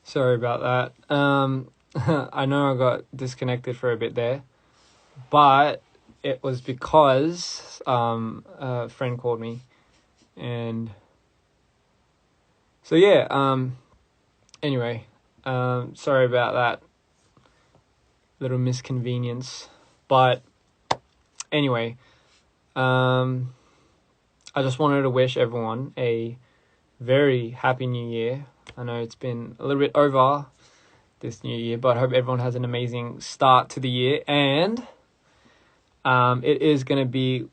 Sorry about that. I know I got disconnected for a bit there, but it was because a friend called me, and so yeah. Anyway, sorry about that little misconvenience, but anyway, I just wanted to wish everyone a very happy new year. I know it's been a little bit over this new year, but I hope everyone has an amazing start to the year, and it is going to be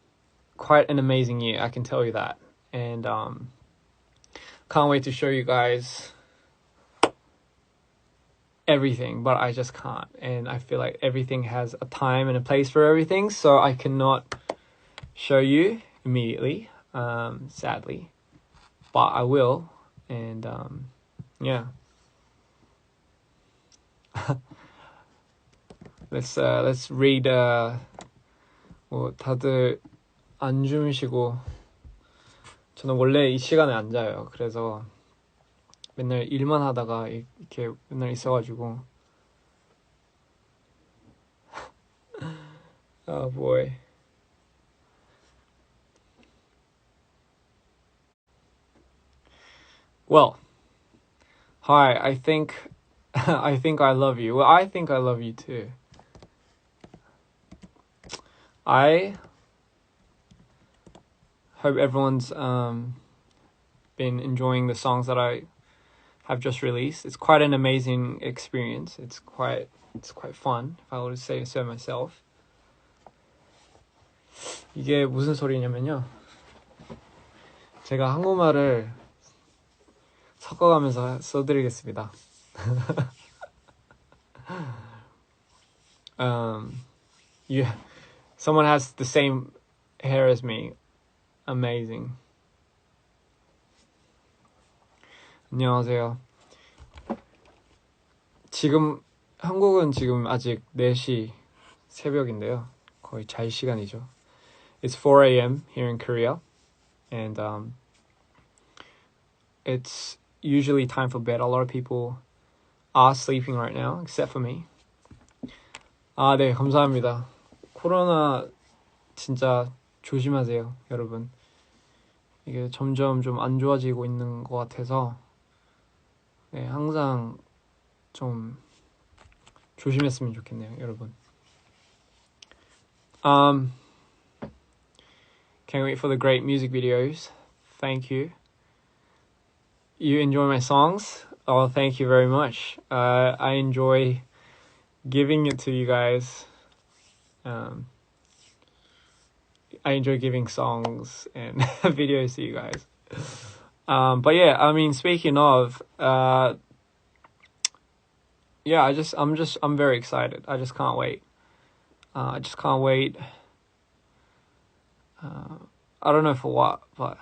quite an amazing year, I can tell you that. And can't wait to show you guys everything, but I just can't. And I feel like everything has a time and a place for everything, so I cannot show you immediately, sadly, but I will. And yeah. Let's read. 뭐 다들 안 주무시고, 저는 원래 이 시간에 안 자요. 그래서 맨날 일만 하다가 이렇게 맨날 있어가지고. Oh boy. Well, hi. I think I love you. Well, I think I love you too. I hope everyone's been enjoying the songs that I have just released. It's quite an amazing experience. It's quite fun, if I were to say so myself. 이게 무슨 소리냐면요, 제가 한국말을 섞어가면서 써드리겠습니다. Someone has the same hair as me. Amazing. 안녕하세요. 지금 한국은 지금 아직 4시 새벽인데요. 거의 잘 시간이죠. It's 4 a.m. here in Korea, and it's usually time for bed. A lot of people are sleeping right now, except for me. 네, 감사합니다. 코로나 진짜 조심하세요, 여러분. 이게 점점 좀 안 좋아지고 있는 것 같아서, 네, 항상 좀 조심했으면 좋겠네요, 여러분. Can't wait for the great music videos. Thank you. You enjoy my songs? Oh, thank you very much. I enjoy giving it to you guys. I enjoy giving songs and videos to you guys. But yeah, I mean, speaking of, yeah, I'm very excited. I just can't wait. I just can't wait. I don't know for what, but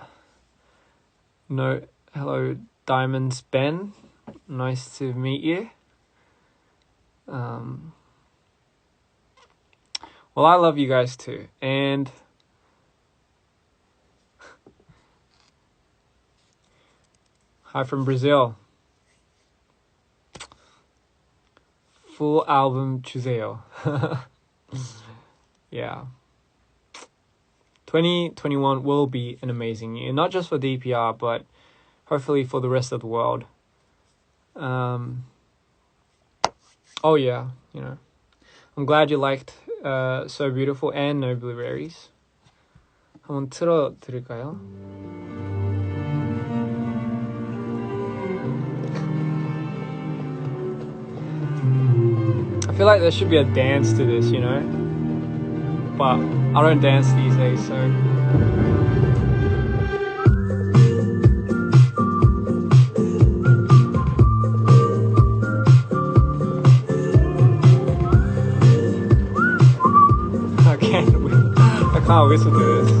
no. Hello, Diamonds Ben. Nice to meet you. Well, I love you guys too, and hi from Brazil. Full album 주세요. Yeah. 2021 will be an amazing year, not just for DPR, but hopefully for the rest of the world. Oh yeah, you know, I'm glad you liked So Beautiful and No Blueberries. 한번 틀어드릴까요? I feel like there should be a dance to this, you know? But I don't dance these days, so... I can't whistle to this.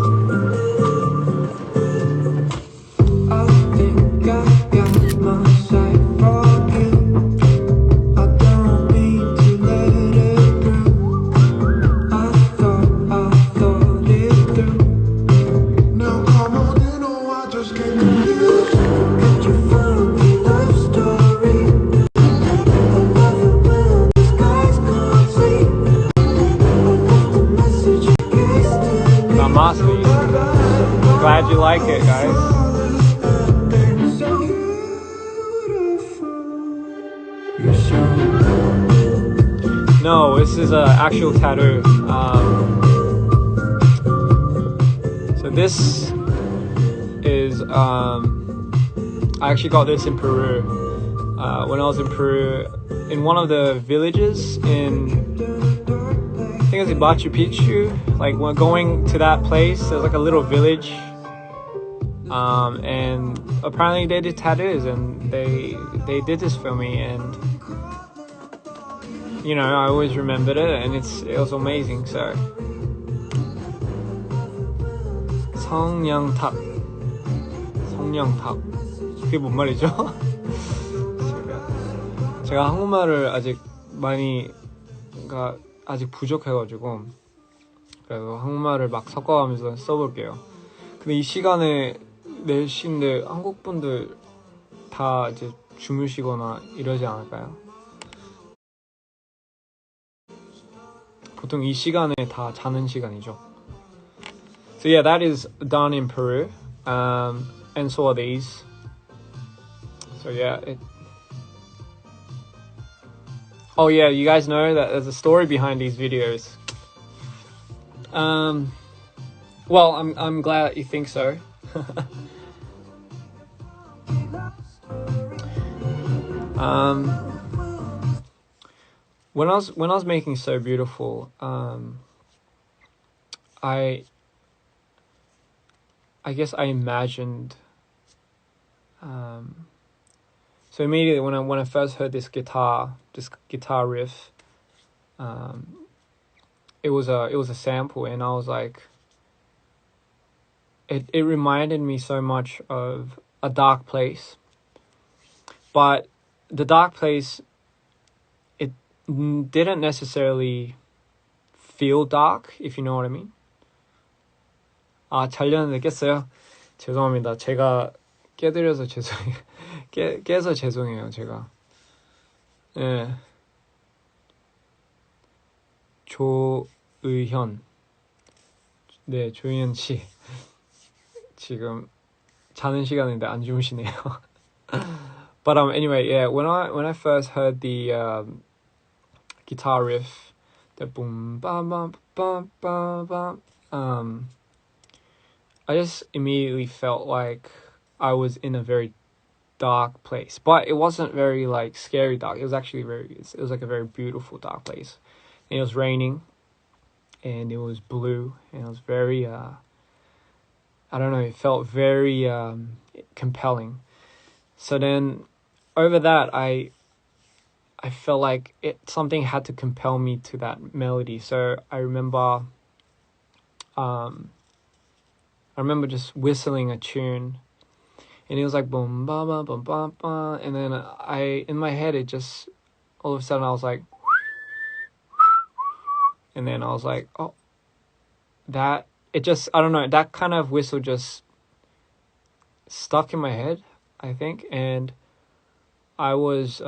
Just get confused. Get your phone. you like it, guys. No, this is an actual tattoo. So this is I actually got this in Peru. When I was in Peru, in one of the villages in, I think it's in Machu Picchu. Like when going to that place, there's like a little village, and apparently they did tattoos, and they did this for me, and you know, I always remembered it, and it was amazing. So 성냥탑, 성냥탑, 그게 뭔 말이죠? 제가 한국말을 아직 아직 부족해가지고 그래서 한국말을 막 섞어가면서 써볼게요. 근데 이 시간에 4시인데 한국 분들 다 이제 주무시거나 이러지 않을까요? 보통 이 시간에 다 자는 시간이죠. So yeah, that is done in Peru, and so are these. So yeah, oh yeah, you guys know that there's a story behind these videos. Well, I'm glad that you think so. When I was making So Beautiful, I guess I imagined. So immediately when I first heard this guitar riff, it was a sample, and I was like, it reminded me so much of A Dark Place, but the Dark Place, it didn't necessarily feel dark, if you know what I mean. 아, 자려는데 깼어요? 죄송합니다. 제가 깨드려서 죄송해요. 깨서 죄송해요, 제가. 예. 조의현. 네, 조의현 씨. 지금 자는 시간인데 안 주무시네요. But anyway, yeah, when I first heard the guitar riff, the boom bam bam bam bam bam, I just immediately felt like I was in a very dark place, but it wasn't very like scary dark. It was actually it was like a very beautiful dark place. And it was raining, and it was blue, and it was very I don't know, it felt very compelling. So then over that, I felt like something had to compel me to that melody. So I remember just whistling a tune, and it was like boom ba ba ba ba ba, and then in my head, it just all of a sudden I was like, and then I was like, oh, I don't know, that kind of whistle just stuck in my head, I think, and I was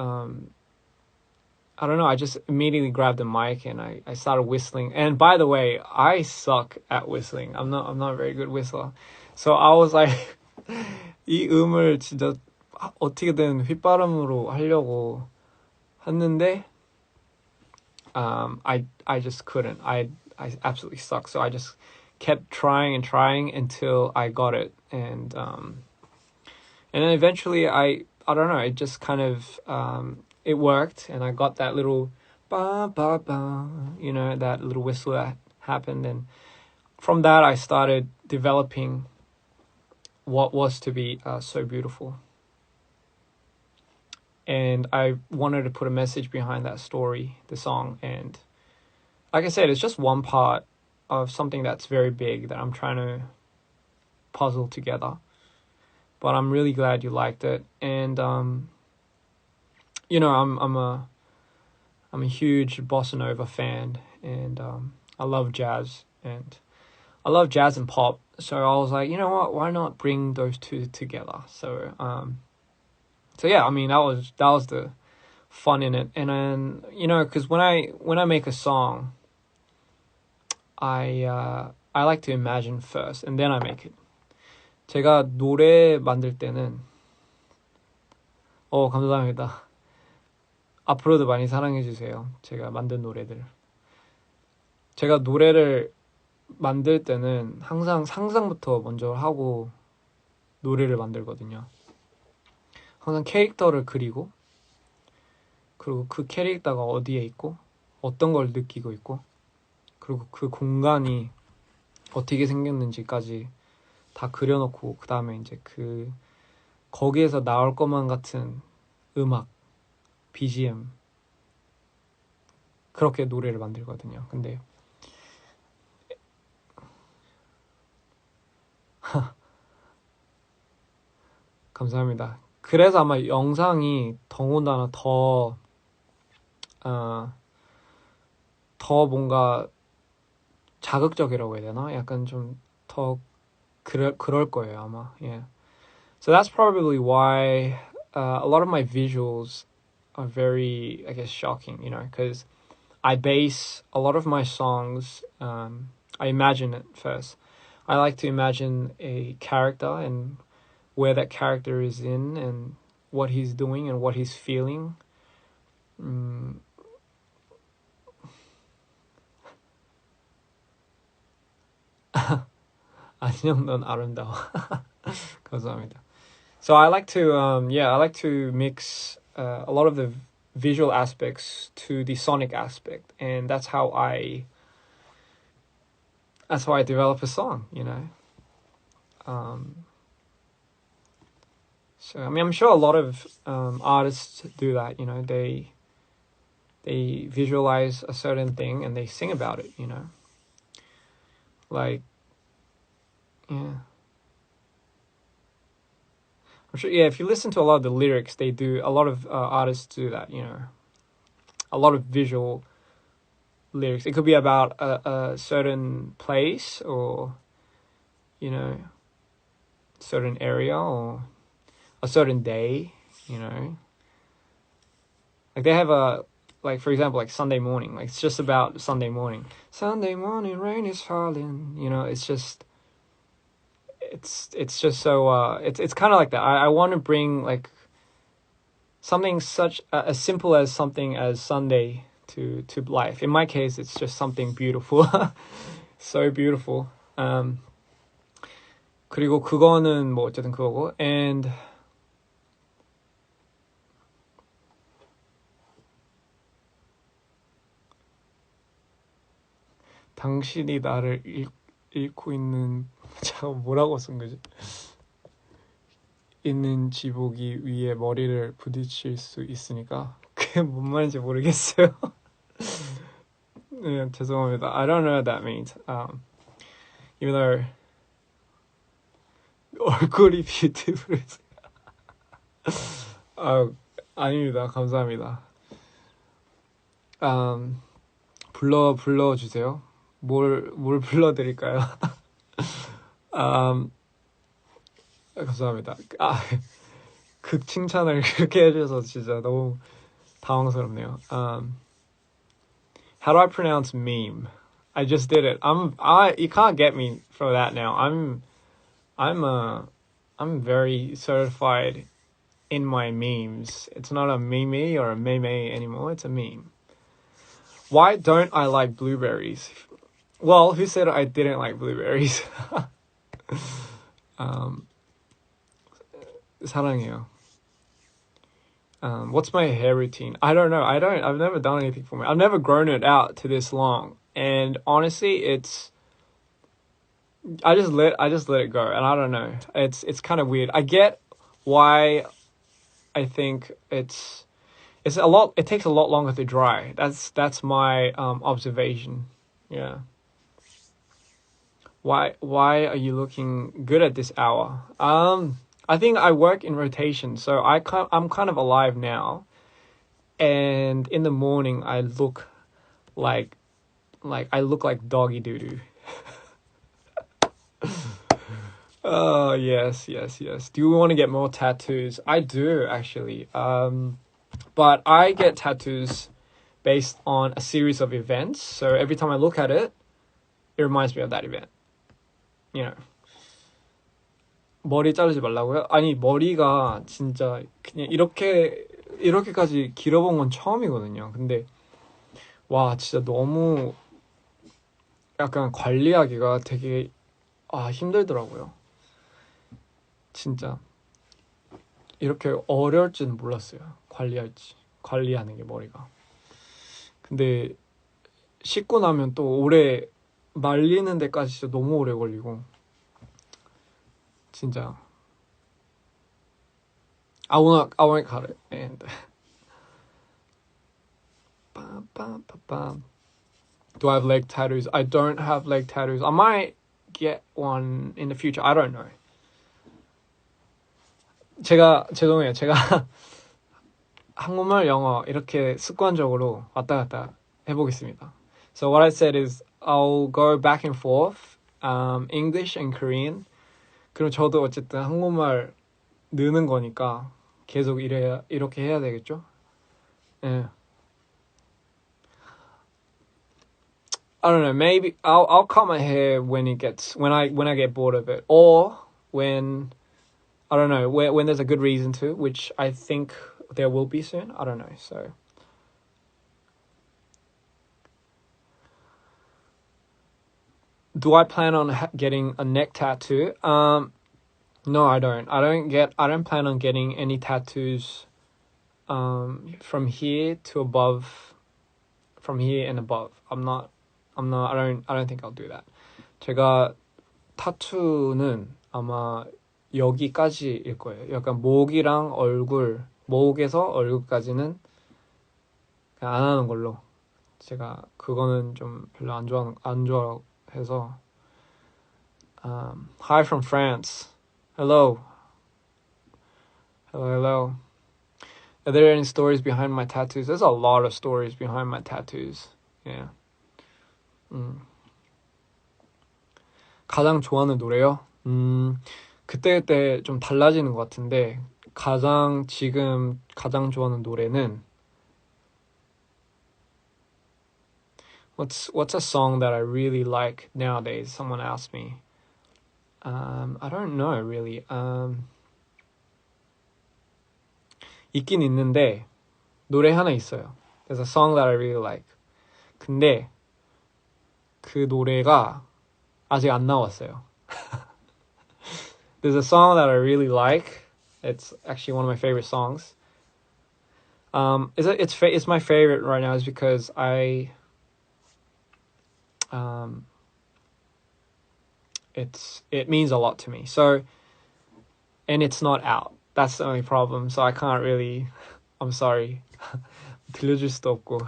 I don't know, I just immediately grabbed the mic and I started whistling. And by the way, I suck at whistling. I'm not a very good whistler. So I was like, 이 음을 진짜 어떻게든 휘발음으로 하려고 했는데, I just couldn't. I absolutely suck. So I just kept trying and trying until I got it. And then eventually I don't know, it just kind of it worked, and I got that little ba ba ba, you know, that little whistle that happened, and from that I started developing what was to be So Beautiful. And I wanted to put a message behind that story, the song, and like I said, it's just one part of something that's very big that I'm trying to puzzle together. But I'm really glad you liked it, and you know, I'm a huge bossa nova fan, and I love jazz, and I love jazz and pop. So I was like, you know what? Why not bring those two together? So yeah, I mean, that was the fun in it, and then, you know, because when I make a song, I like to imagine first, and then I make it. 제가 노래 만들 때는 감사합니다. 앞으로도 많이 사랑해주세요. 제가 만든 노래들. 제가 노래를 만들 때는 항상 상상부터 먼저 하고 노래를 만들거든요. 항상 캐릭터를 그리고 그리고 그 캐릭터가 어디에 있고 어떤 걸 느끼고 있고 그리고 그 공간이 어떻게 생겼는지까지 다 그려놓고 그 다음에 이제 거기에서 나올 것만 같은 음악, BGM 그렇게 노래를 만들거든요. 근데 감사합니다. 그래서 아마 영상이 더군다나 더 뭔가 자극적이라고 해야 되나? 약간 좀 더 그럴 거예요 아마. Yeah. So that's probably why a lot of my visuals are very, I guess, shocking, because I base a lot of my songs, I imagine it first. I like to imagine a character and where that character is in and what he's doing and what he's feeling. 안녕, 넌 아름다워. 감사합니다. So I like to, I like to mix a lot of the visual aspects to the sonic aspect, and that's how I develop a song. So I mean, I'm sure a lot of artists do that. They visualize a certain thing and they sing about it. Like, yeah. I'm sure, yeah, if you listen to a lot of the lyrics, they do, a lot of artists do that, a lot of visual lyrics. It could be about a certain place or, certain area or a certain day, Like they have like for example, like Sunday morning, like it's just about Sunday morning. Sunday morning, rain is falling, it's just so it's kind of like that. I want to bring like something such as simple as something as Sunday to life. In my case, it's just something beautiful. So beautiful. 그리고 그거는 뭐 어쨌든 그거고. And 당신이 나를 잃고 있는 뭐라고 쓴 거지? 있는 지보기 위에 머리를 부딪힐 수 있으니까 그게 뭔 말인지 모르겠어요. 네, 죄송합니다. I don't know what that means. Even though 얼굴이 뷰티풀. 아닙니다. 감사합니다. 불러주세요. 뭘 불러드릴까요? 감사합니다. 극 칭찬을 그렇게 해주셔서 진짜 너무 당황스럽네요. How do I pronounce meme? I just did it. You can't get me for that now. I'm very certified in my memes. It's not a meme or a meme anymore. It's a meme. Why don't I like blueberries? Well, who said I didn't like blueberries? 사랑해요. What's my hair routine? I don't know. I've never done anything for me. I've never grown it out to this long. And honestly, I just let it go. And I don't know. It's kind of weird. I get why I think it takes a lot longer to dry. That's my observation. Yeah. Why are you looking good at this hour? I think I work in rotation, so I'm kind of alive now, and in the morning I look like doggy doo doo. Oh yes. Do you want to get more tattoos? I do actually. But I get tattoos based on a series of events. So every time I look at it, it reminds me of that event. 머리 자르지 말라고요? 아니 머리가 진짜 그냥 이렇게까지 길어본 건 처음이거든요. 근데 와 진짜 너무 약간 관리하기가 되게 힘들더라고요. 진짜 이렇게 어려울 줄은 몰랐어요. 관리하는 게 머리가. 근데 씻고 나면 또 오래 말리는 데까지 진짜 너무 오래 걸리고 진짜 I wanna cut it and Do I have leg tattoos? I don't have leg tattoos. I might get one in the future. I don't know. 죄송해요. 제가 한국말, 영어 이렇게 습관적으로 왔다 갔다 해보겠습니다. So what I said is I'll go back and forth, English and Korean. 그럼 저도 어쨌든 한국말 느는 거니까 계속 이렇게 해야 되겠죠? 예. I don't know. Maybe I'll cut my hair when I get bored of it, or when I don't know when there's a good reason to, which I think there will be soon. I don't know. So do I plan on getting a neck tattoo? No, I don't. I don't plan on getting any tattoos from here to above, from here and above. I don't think I'll do that. 제가 타투는 아마 여기까지일 거예요. 약간 목이랑 목에서 얼굴까지는 그냥 안 하는 걸로. 제가 그거는 좀 별로 안 좋아해서. Hi from France. Hello. Hello. Are there any stories behind my tattoos? There's a lot of stories behind my tattoos. Yeah. 가장 좋아하는 노래요? 그때그때 좀 달라지는 것 같은데 지금 가장 좋아하는 노래는 What's a song that I really like nowadays? Someone asked me. I don't know really. 있긴 있는데 노래 하나 있어요. There's a song that I really like. 근데 그 노래가 아직 안 나왔어요. There's a song that I really like. It's actually one of my favorite songs. It's my favorite right now is because it means a lot to me. So, and it's not out. That's the only problem. So I can't really. I'm sorry. 들려줄 수도 없고.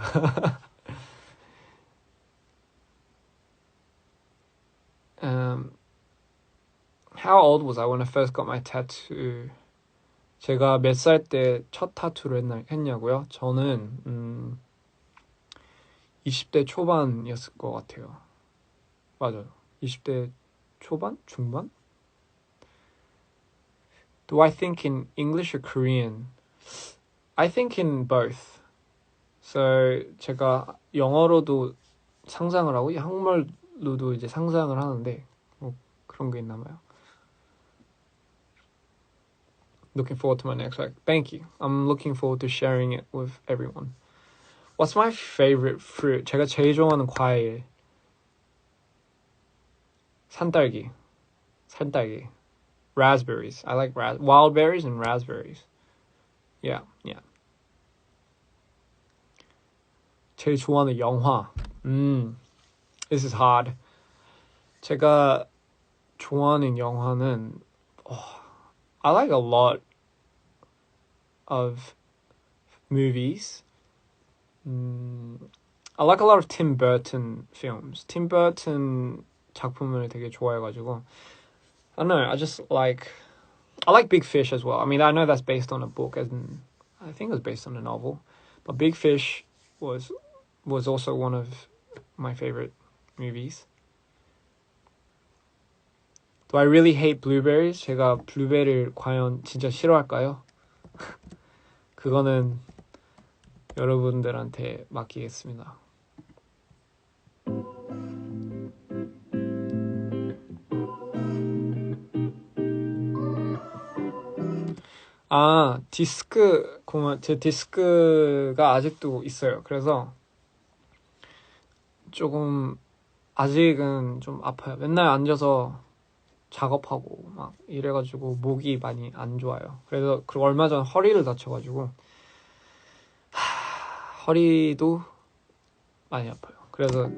How old was I when I first got my tattoo? 제가 몇 살 때 첫 타투를 했냐고요? 저는 20대 초반이었을 것 같아요. 맞아요. 20대 초반? 중반? Do I think in English or Korean? I think in both. So 제가 영어로도 상상을 하고 한국말로도 이제 상상을 하는데 뭐 그런 게 있나 봐요. Looking forward to my next work. Thank you. I'm looking forward to sharing it with everyone. What's my favorite fruit? 제가 제일 좋아하는 과일. 산딸기. Raspberries. I like wild berries and raspberries. Yeah. 제일 좋아하는 영화. This is hard. 제가 좋아하는 영화는 I like a lot of movies. I like a lot of Tim Burton films. Tim Burton 작품을 되게 좋아해가지고 I don't know. I like Big Fish as well. I mean, I know that's based on a book, and I think it was based on a novel. But Big Fish was also one of my favorite movies. Do I really hate blueberries? 제가 블루베리를 과연 진짜 싫어할까요? 그거는 여러분들한테 맡기겠습니다. 아, 디스크 공연, 제 디스크가 아직도 있어요. 그래서 조금 아직은 좀 아파요. 맨날 앉아서 작업하고 막 이래가지고 목이 많이 안 좋아요. 그리고 얼마 전 허리를 다쳐가지고 허리도 많이 아파요. 그래서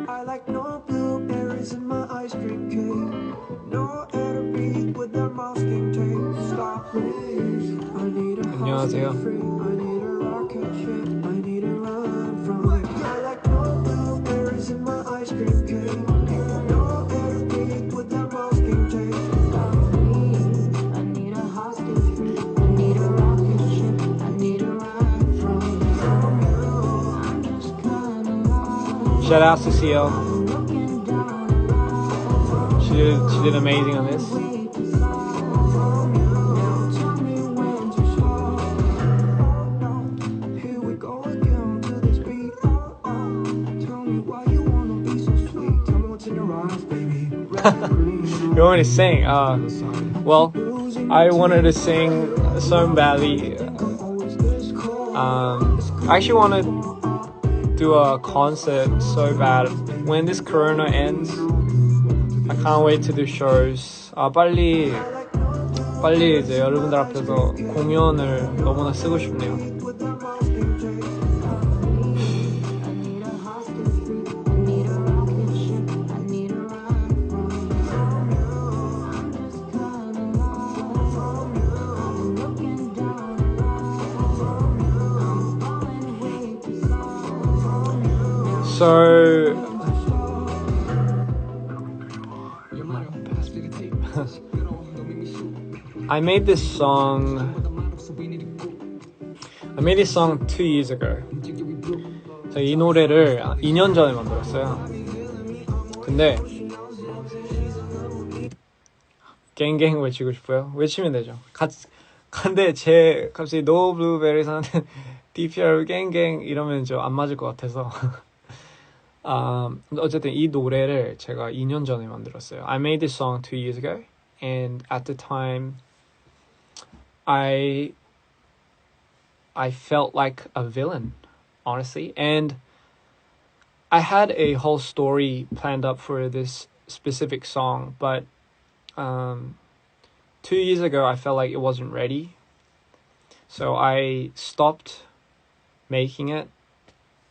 I like no blueberries in my ice cream cake. No air to breathe without masking tape. Stop, please. I need a house to 안녕하세요. free. I need a rocket ship. I need to run from it. I like no blueberries in my ice cream cake. No air to breathe without masking tape. Stop, please. I need a house to free. I need a rocket ship. I need to run from you. I'm just kinda lost. Shout out to CL. She did amazing on this. You want me to sing? Well, I wanted to sing so badly. I actually want to do a concert so bad. When this corona ends, I can't wait to do shows. 빨리 이제 여러분들 앞에서 공연을 너무나 쓰고 싶네요. So I made this song 2 years ago. 제가 이 노래를 2년 전에 만들었어요. 근데 갱갱 외치고 싶어요. 외치면 되죠. 근데 제 갑자기 No Blueberries 하는 DPR 갱갱 이러면 좀 안 맞을 것 같아서 어쨌든 이 노래를 제가 2년 전에 만들었어요. I made this song 2 years ago, and at the time, I felt like a villain, honestly, and I had a whole story planned up for this specific song, but 2 years ago, I felt like it wasn't ready, so I stopped making it,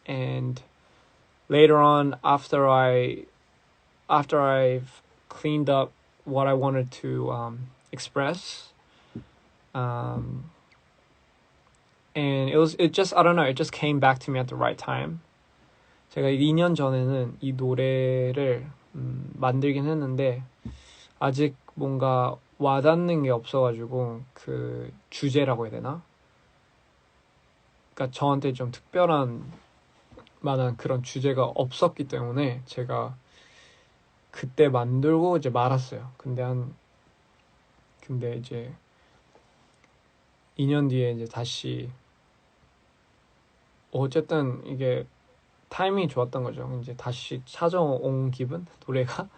and later on, after I've cleaned up what I wanted to express, and it just came back to me at the right time. 제가 2년 전에는 이 노래를 만들긴 했는데 아직 뭔가 와닿는 게 없어가지고 그 주제라고 해야 되나? 그러니까 저한테 좀 특별한 만한 그런 주제가 없었기 때문에 제가 그때 만들고 이제 말았어요. 근데 이제 2년 뒤에 이제 다시 어쨌든 이게 타이밍이 좋았던 거죠. 이제 다시 찾아온 기분 노래가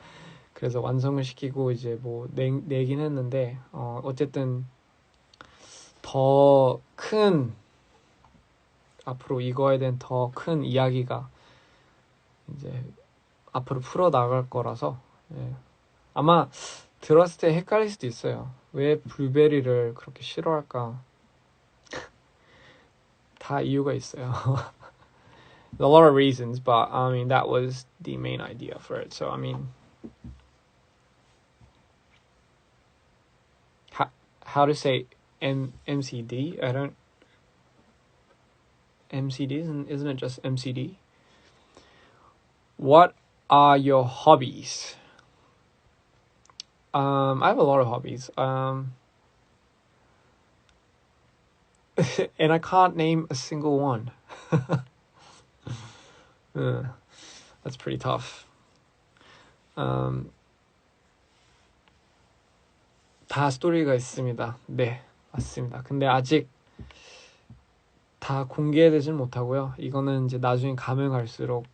그래서 완성을 시키고 이제 뭐 내긴 했는데 어쨌든 더 큰 앞으로 이거에 대한 더 큰 이야기가 이제 앞으로 풀어 나갈 거라서 아마 들었을 때 헷갈릴 수도 있어요. 왜 블루베리를 그렇게 싫어할까? 다 이유가 있어요. A lot of reasons, but I mean that was the main idea for it. So I mean, how to say MCD? I don't. MCD isn't it just MCD? What are your hobbies? I have a lot of hobbies. And I can't name a single one. That's pretty tough. 다 스토리가 있습니다. 네, 맞습니다. 근데 아직 다 공개되진 못하고요. 이거는 이제 나중에 가면 갈수록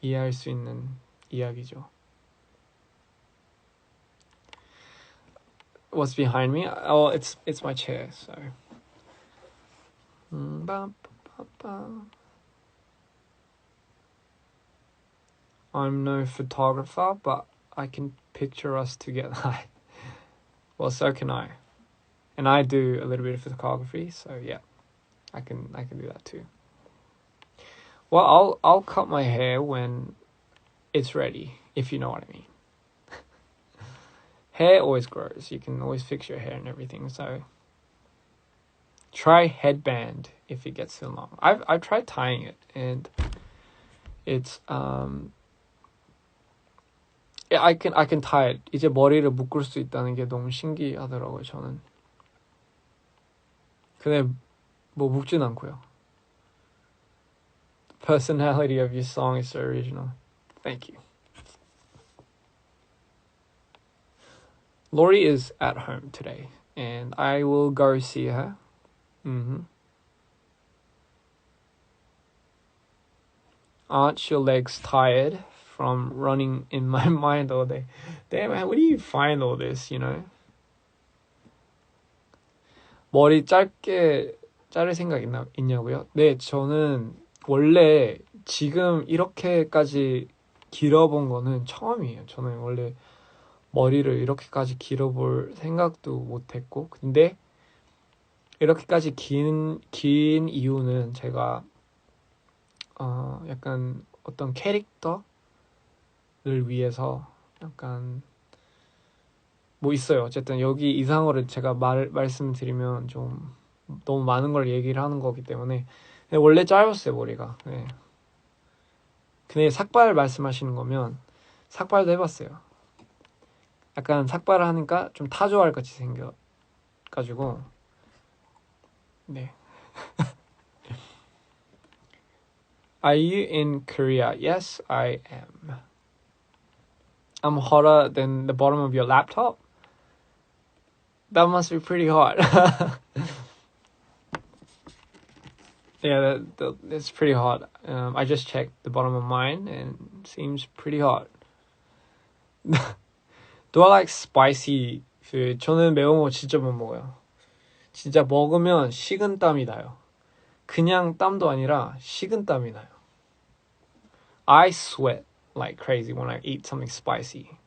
이해할 수 있는 이야기죠. what's behind me? Oh, it's my chair. So. I'm no photographer, but I can picture us together. Well, so can I, and I do a little bit of photography. So yeah, I can do that too. Well, I'll cut my hair when it's ready, if you know what I mean. Hair always grows. You can always fix your hair and everything. So try headband if it gets too long. I've tried tying it, and it's yeah, I can tie it. 이제 머리를 묶을 수 있다는 게 너무 신기하더라고요, 저는. 근데 뭐 묶진 않고요. The personality of your song is so original. Thank you. Lori is at home today, and I will go see her. Aren't your legs tired from running in my mind all day? Damn, man, where do you find all this, you know? 머리 짧게 자를 생각 있냐고요? 네, 저는 원래 지금 이렇게까지 길어본 거는 처음이에요. 저는 원래 머리를 이렇게까지 길어볼 생각도 못했고, 근데 이렇게까지 긴 이유는 제가 약간 어떤 캐릭터를 위해서 약간 뭐 있어요. 어쨌든 여기 이상어를 제가 말씀드리면 좀 너무 많은 걸 얘기를 하는 거기 때문에 원래 짧았어요, 머리가. 네. 근데 삭발 말씀하시는 거면 삭발도 해봤어요. 약간 삭발을 하니까 좀 타조알 같이 생겨가지고 네. Are you in Korea? Yes, I am. I'm hotter than the bottom of your laptop? That must be pretty hot. Yeah, that's pretty hot. I just checked the bottom of mine and it seems pretty hot. Do I like spicy food? 저는 매운 거 진짜 못 먹어요. 진짜 먹으면 식은 땀이 나요. 그냥 땀도 아니라 식은 땀이 나요. I sweat like crazy when I eat something spicy.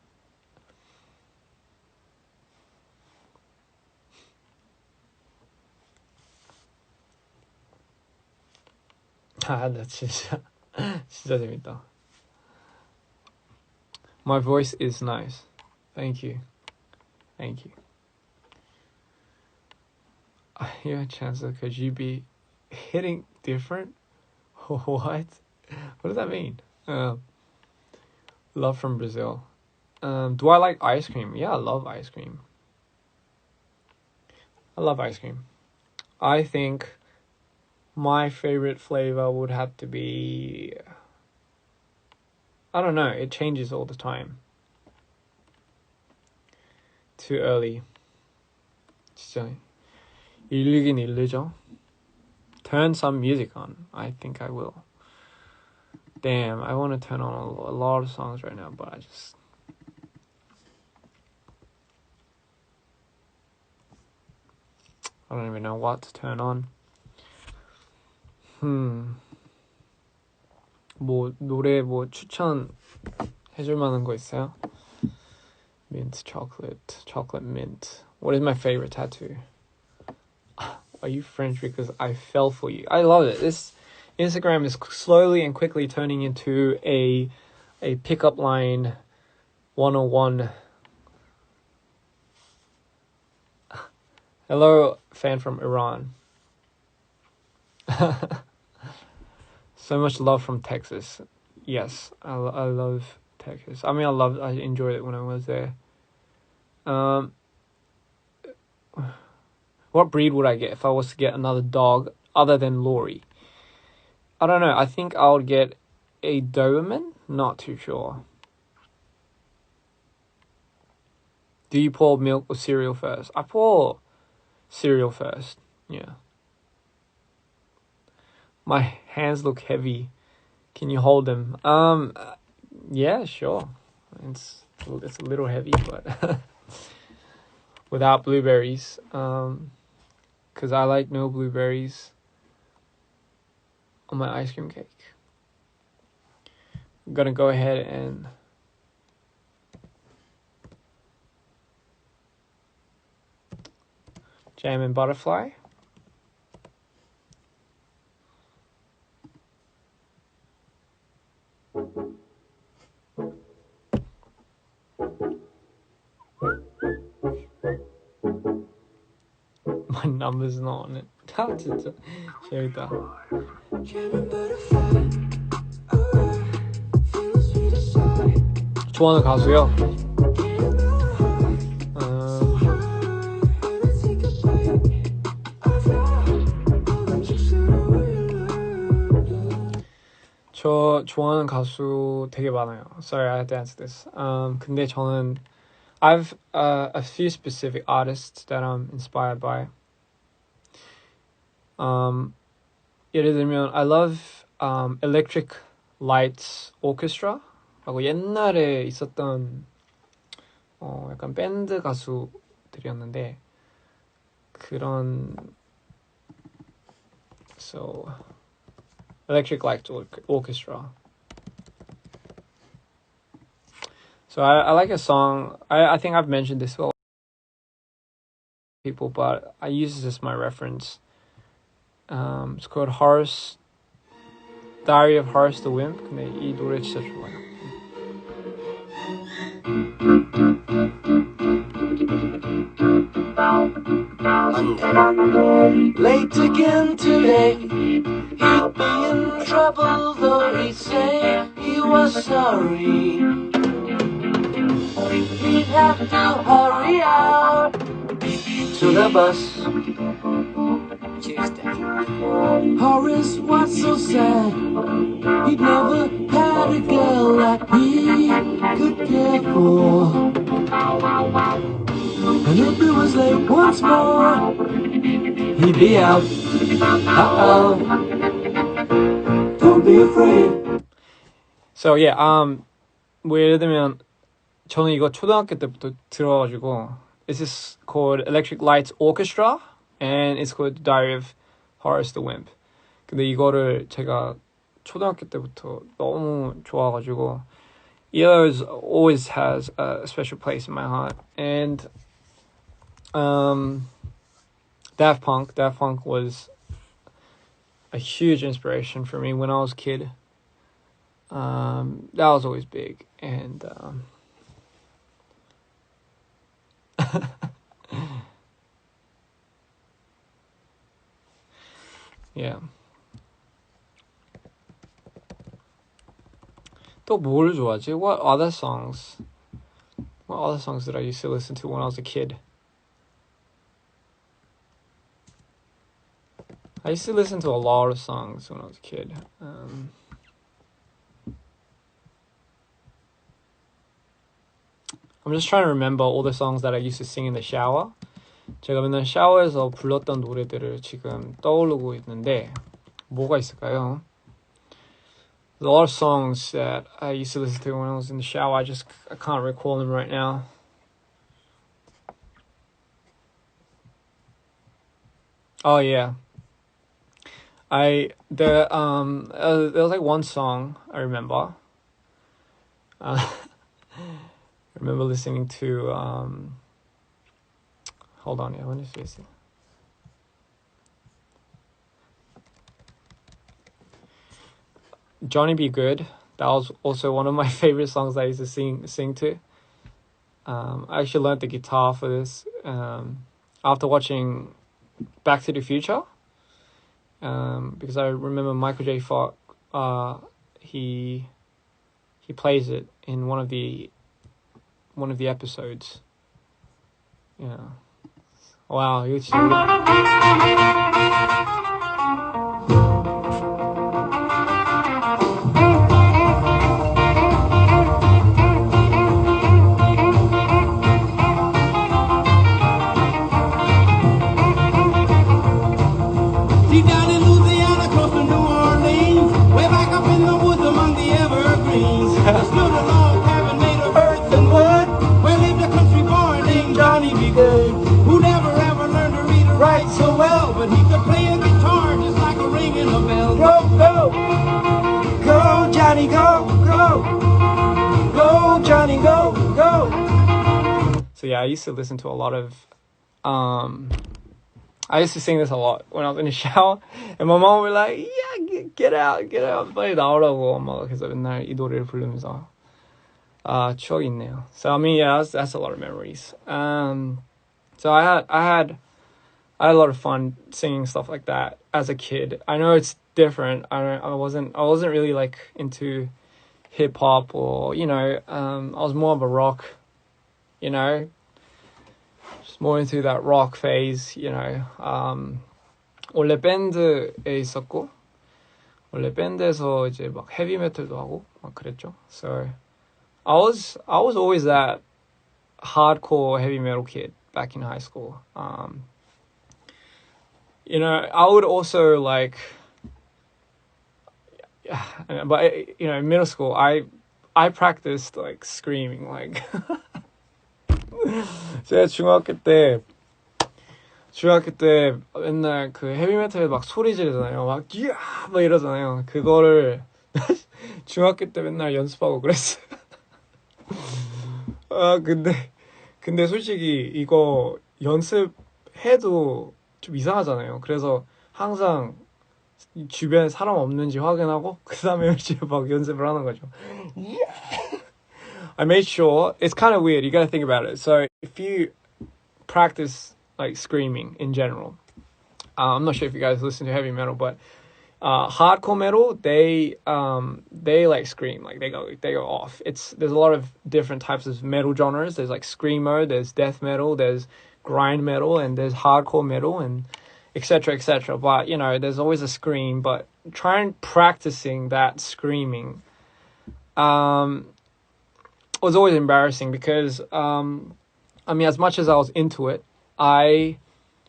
나 진짜 재밌다. My voice is nice. Thank you. Your chances could you be hitting different? What? What does that mean? Love from Brazil. Do I like ice cream? Yeah, I love ice cream. I think my favorite flavor would have to be, I don't know, it changes all the time. Too early. 진짜 일리긴 일리죠. Turn some music on. I think I will. Damn, I want to turn on a lot of songs right now, but I don't even know what to turn on. 노래 추천 해줄 만한 거 있어요? Mint chocolate mint. What is my favorite tattoo? Are you French? Because I fell for you. I love it. This Instagram is slowly and quickly turning into a pickup line 101. Hello, fan from Iran. So much love from Texas. Yes, I love Texas. I mean, I enjoyed it when I was there. What breed would I get if I was to get another dog other than Lori? I don't know. I think I would get a Doberman. Not too sure. Do you pour milk or cereal first? I pour cereal first. Yeah. My hands look heavy. Can you hold them? Yeah, sure. It's a little heavy, but without blueberries. Because I like no blueberries on my ice cream cake. I'm gonna go ahead and jam and butterfly. My number's not on it. 진짜 재밌다. Jamming butterfly. Alright. Feel the sweet side. 좋아하는 가수요? Getting real high. So high. And I take a bite. I fly. Electric away. 저 좋아하는 가수 되게 많아요. Sorry, I have to answer this. 근데 저는 I've a few specific artists that I'm inspired by. 예를 들면 I love Electric Lights Orchestra라고 옛날에 있었던 약간 밴드 가수들이었는데 그런 so Electric Lights Orchestra. So I like a song. I think I've mentioned this to a lot of people, but I use this as my reference. It's called Horace, Diary of Horace the Wimp. 근데 이 노래 진짜 좋아요. Late again today. He'd be in trouble, though he'd say he was sorry. He'd have to hurry out to the bus. Tuesday. Horace was so sad. He'd never had a girl that he could care for. And if it was late once more, he'd be out. Uh-oh. Don't be afraid. So yeah, 뭐 예를 들면 저는 이거 초등학교 때부터 들어가지고 This is called Electric Lights Orchestra and it's called Diary of Horace the Wimp. 근데 이거를 제가 초등학교 때부터 너무 좋아가지고 it always has a special place in my heart. And Daft Punk was a huge inspiration for me when I was a kid. That was always big. And yeah. 또 뭘 좋아하지? What other songs did I used to listen to when I was a kid? I used to listen to a lot of songs when I was a kid. I'm just trying to remember all the songs that I used to sing in the shower. 제가 맨날 샤워에서 불렀던 노래들을 지금 떠오르고 있는데 뭐가 있을까요? There's a lot of songs that I used to listen to when I was in the shower. I can't recall them right now. Oh yeah. There was like one song I remember. I remember listening to hold on, yeah, let me see. Johnny Be Good. That was also one of my favorite songs I used to sing to. I actually learned the guitar for this after watching Back to the Future. Because I remember Michael J. Fox, he plays it in one of the episodes. Yeah. Wow, you Deep down in Louisiana, close to New Orleans, way back up in the woods among the evergreens, there stood a log cabin made of earth and wood, where lived a country boy named Johnny B. Good. So yeah, I used to listen to a lot of I used to sing this a lot when I was in the shower, and my mom would be like, "Yeah, get out, 빨리 나오라고." 엄마가 계속 맨날 이 노래를 부르면서 추억이 있네요. So I mean, yeah, that's a lot of memories. So I had a lot of fun singing stuff like that as a kid. I know it's different. I wasn't really like into hip hop or I was more of a rock, just more into that rock phase. 원래 밴드에 있었고 원래 밴드에서 이제 막 헤비 메탈도 하고 막 그랬죠. So I was always that hardcore heavy metal kid back in high school. I would also like, but in middle school, I practiced like screaming, like. 제가 중학교 때 맨날 그 헤비메탈 막 소리 지르잖아요. 막 이야 막 이러잖아요. 그거를 중학교 때 맨날 연습하고 그랬어요. 근데 솔직히 이거 연습해도 좀 이상하잖아요. 그래서 항상 주변에 사람 없는지 확인하고 그 다음에 이제 막 연습을 하는 거죠. I made sure, it's kind of weird, you gotta think about it. So if you practice like screaming in general, I'm not sure if you guys listen to heavy metal, but hardcore metal, they like scream, like they go off. There's a lot of different types of metal genres. There's like screamo, there's death metal, there's grind metal, and there's hardcore metal, and etc. etc. But there's always a scream. But trying practicing that screaming was always embarrassing because as much as I was into it, I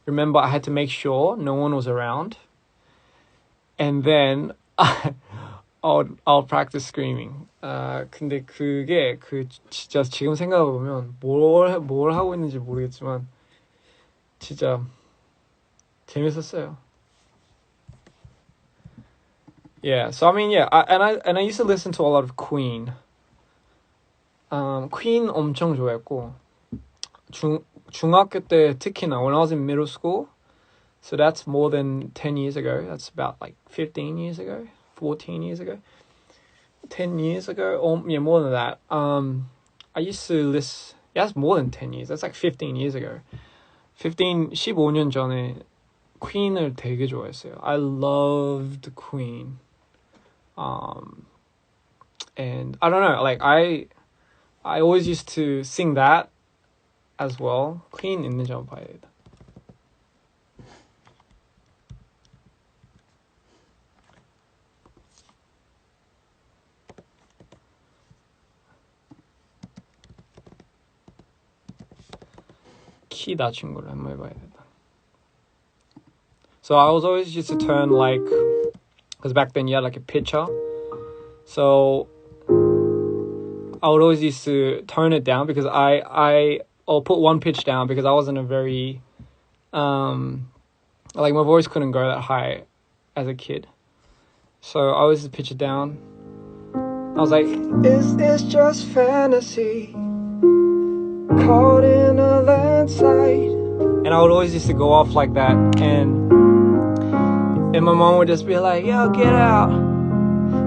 remember I had to make sure no one was around, and then I'll practice screaming. 근데 그게 진짜 지금 생각해 보면 뭘 하고 있는지 모르겠지만 진짜 재밌었어요. Yeah, so I mean, yeah, I used to listen to a lot of Queen. Queen 엄청 좋아했고 중학교 때 특히나 when I was in middle school, so that's more than 10 years ago. That's about like 15 years ago, 14 years ago, 10 years ago, or yeah, more than that. I used to listen. Yeah, that's more than 10 years. That's like 15 years ago. 15년 전에 Queen을 되게 좋아했어요. I loved Queen. And I don't know, like I always used to sing that as well. Queen 있는지 한번 봐야겠다. 키 낮춘 걸로 한번 해봐야겠다. So I was always used to turn like, because back then you had like a pitcher. So I would always used to tone it down because I'll put one pitch down because I wasn't a very, like my voice couldn't go that high as a kid. So I always used to pitch it down. I was like, is this just fantasy? Caught in a landslide. And I would always used to go off like that. And my mom would just be like, yo, get out.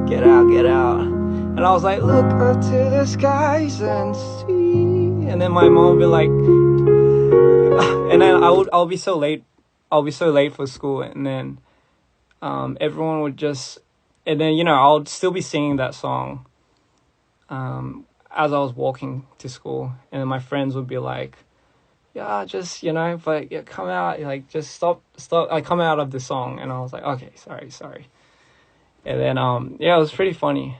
Get out, get out. And I was like, look up to the skies and see. And then my mom would be like, and then I'll be so late. I'll be so late for school. And then everyone would just, and then, I'll still be singing that song as I was walking to school. And then my friends would be like, yeah, just, but yeah, come out, like, just stop, I come out of the song. And I was like, okay, sorry. And then, yeah, it was pretty funny.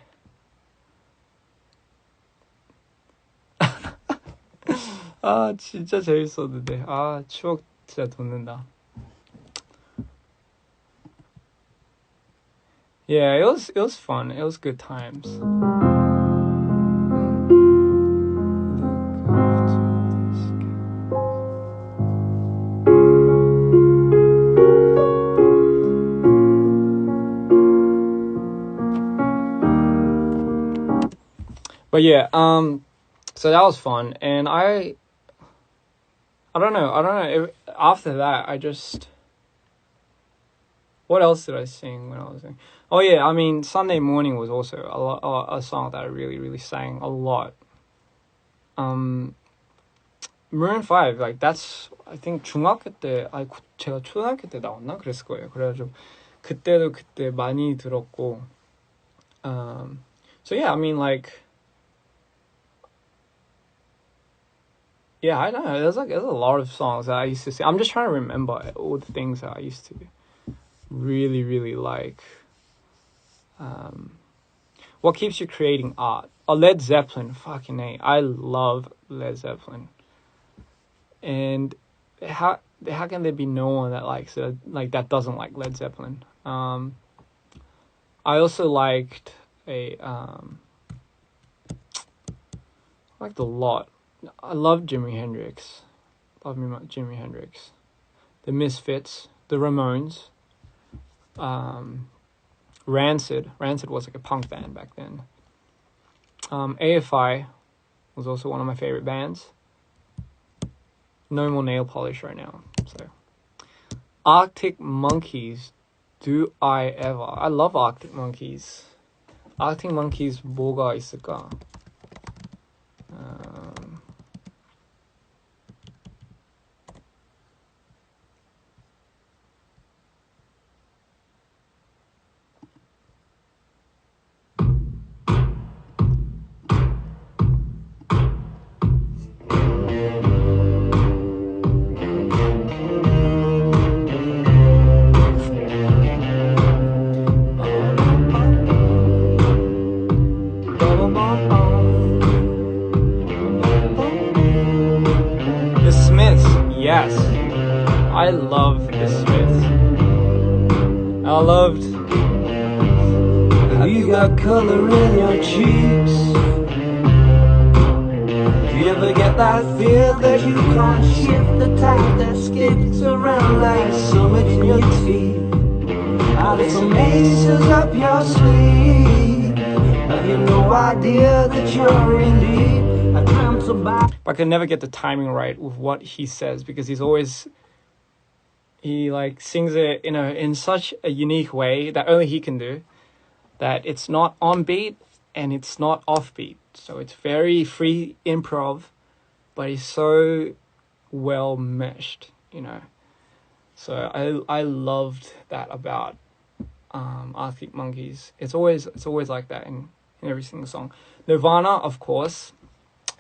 진짜 재밌었는데. 추억 진짜 돋는다. Yeah, it was fun. It was good times. But yeah, so that was fun, and I I don't know. After that, I just. What else did I sing when I was singing? Oh yeah, I mean Sunday Morning was also a song that I really really sang a lot. Maroon 5 like that's I think 중학교 때 제가 초등학교 때 나왔나 그랬을 거예요. 그래가지고 그때도 그때 많이 들었고. So yeah, I mean like. Yeah, I don't know. There's a lot of songs that I used to sing. I'm just trying to remember all the things that I used to really, really like. What keeps you creating art? Oh, Led Zeppelin. Fucking A. I love Led Zeppelin. And how can there be no one that likes it, like that doesn't like Led Zeppelin? I also liked liked a lot. I love Jimi Hendrix. Love me much Jimi Hendrix. The Misfits, the Ramones, Rancid. Rancid was like a punk band back then. AFI was also one of my favorite bands. No more nail polish right now. So, Arctic Monkeys. Do I ever? I love Arctic Monkeys. Arctic Monkeys 뭐가 있을까? The Smiths, yes. I love the Smiths. I loved. Have you got color in your cheeks? Do you ever get that feel that you can't shift the tide that skips around like summer in your teeth? Now there's some aces up your sleeve. Have you no idea that you're in deep? I dreamt about. But I can never get the timing right with what he says because he like sings it in such a unique way that only he can do. That it's not on beat and it's not off beat. So it's very free improv, but it's so well meshed, So I loved that about Arctic Monkeys. It's always like that in every single song. Nirvana, of course.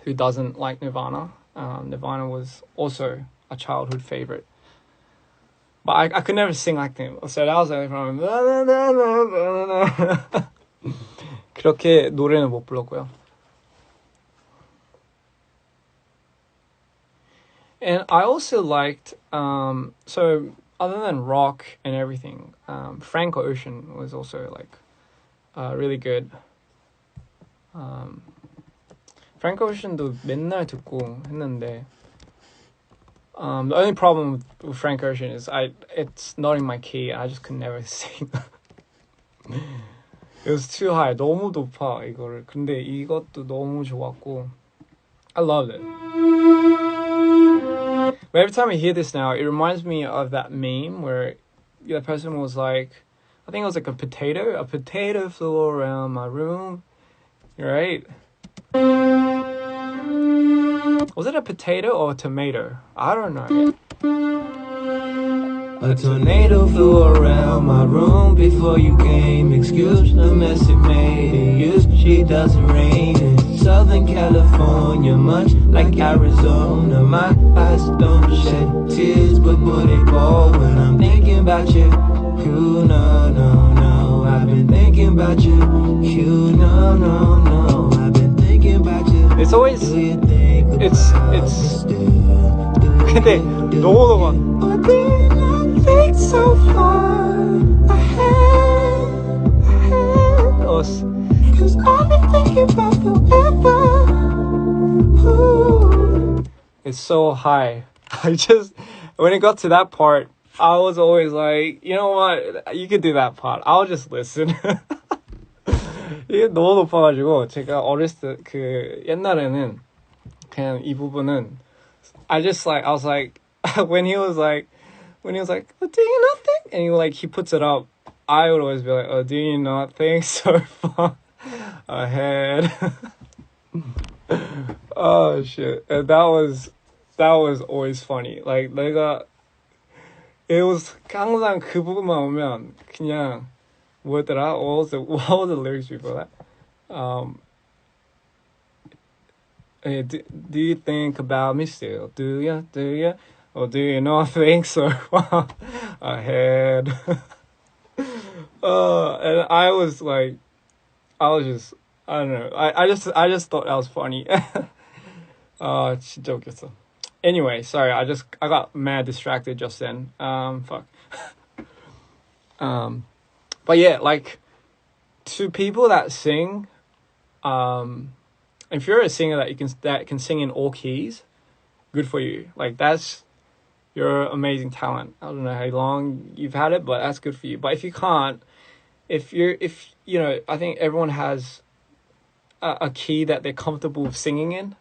Who doesn't like Nirvana? Nirvana was also a childhood favorite. But I could never sing like them. So that was only from 그렇게 노래는 못 불렀고요. And I also liked so other than rock and everything, Frank Ocean was also like really good. Frank Ocean도 맨날 듣고 했는데 the only problem with Frank Ocean is it's not in my key. I just could never sing. It was too high. 너무 높아 이거를. 근데 이것도 너무 좋았고 I loved it. But every time I hear this now, it reminds me of that meme where the person was like, I think it was like a potato flew around my room, right? Was it a potato or a tomato? I don't know. A tornado flew around my room before you came. Excuse the mess it made. It usually doesn't rain in Southern California, much like Arizona. My eyes don't shed tears, but they fall when I'm thinking about you. You no. I've been thinking about you. You no. I've been thinking about you. It's always it's 근데 너무 think so far ahead. Cause I've been thinking about forever. Ooh. It's so high. When it got to that part, I was always like, you know what? You could do that part. I'll just listen. 이게 너무 높아가지고 제가 어렸을 때 옛날에는 그냥 이 부분은 I was like, when he was like, oh, do you not think? And he puts it up. I would always be like, oh, do you not think so far ahead? Oh shit. And that was always funny. Like it was 항상 그 부분만 오면 그냥 뭐였더라? What was the lyrics before that? Hey, do you think about me still? Do ya? Do ya? Or do you not think so far ahead? And I was like, I don't know. I just thought that was funny. 진짜 웃겼어. Anyway, sorry. I got mad distracted just then. Fuck. But yeah, like to people that sing, if you're a singer that can sing in all keys, good for you. Like that's your amazing talent. I don't know how long you've had it, but that's good for you. But if you can't, if you know, I think everyone has a key that they're comfortable with singing in.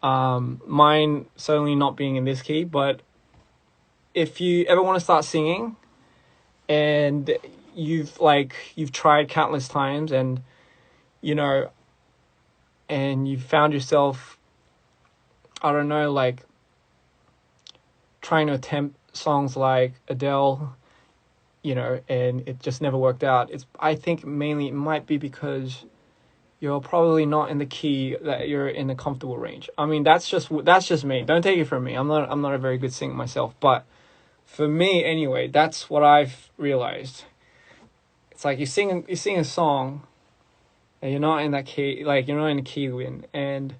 Mine certainly not being in this key, but if you ever want to start singing and you've tried countless times and you know and you found yourself, I don't know, like trying to attempt songs like Adele, you know, and it just never worked out. I think mainly it might be because you're probably not in the key that you're in the comfortable range. I mean, that's just me. Don't take it from me. I'm not a very good singer myself, but for me anyway, that's what I've realized. It's like you sing a song and you're not in that key, like you're not in the key to win, and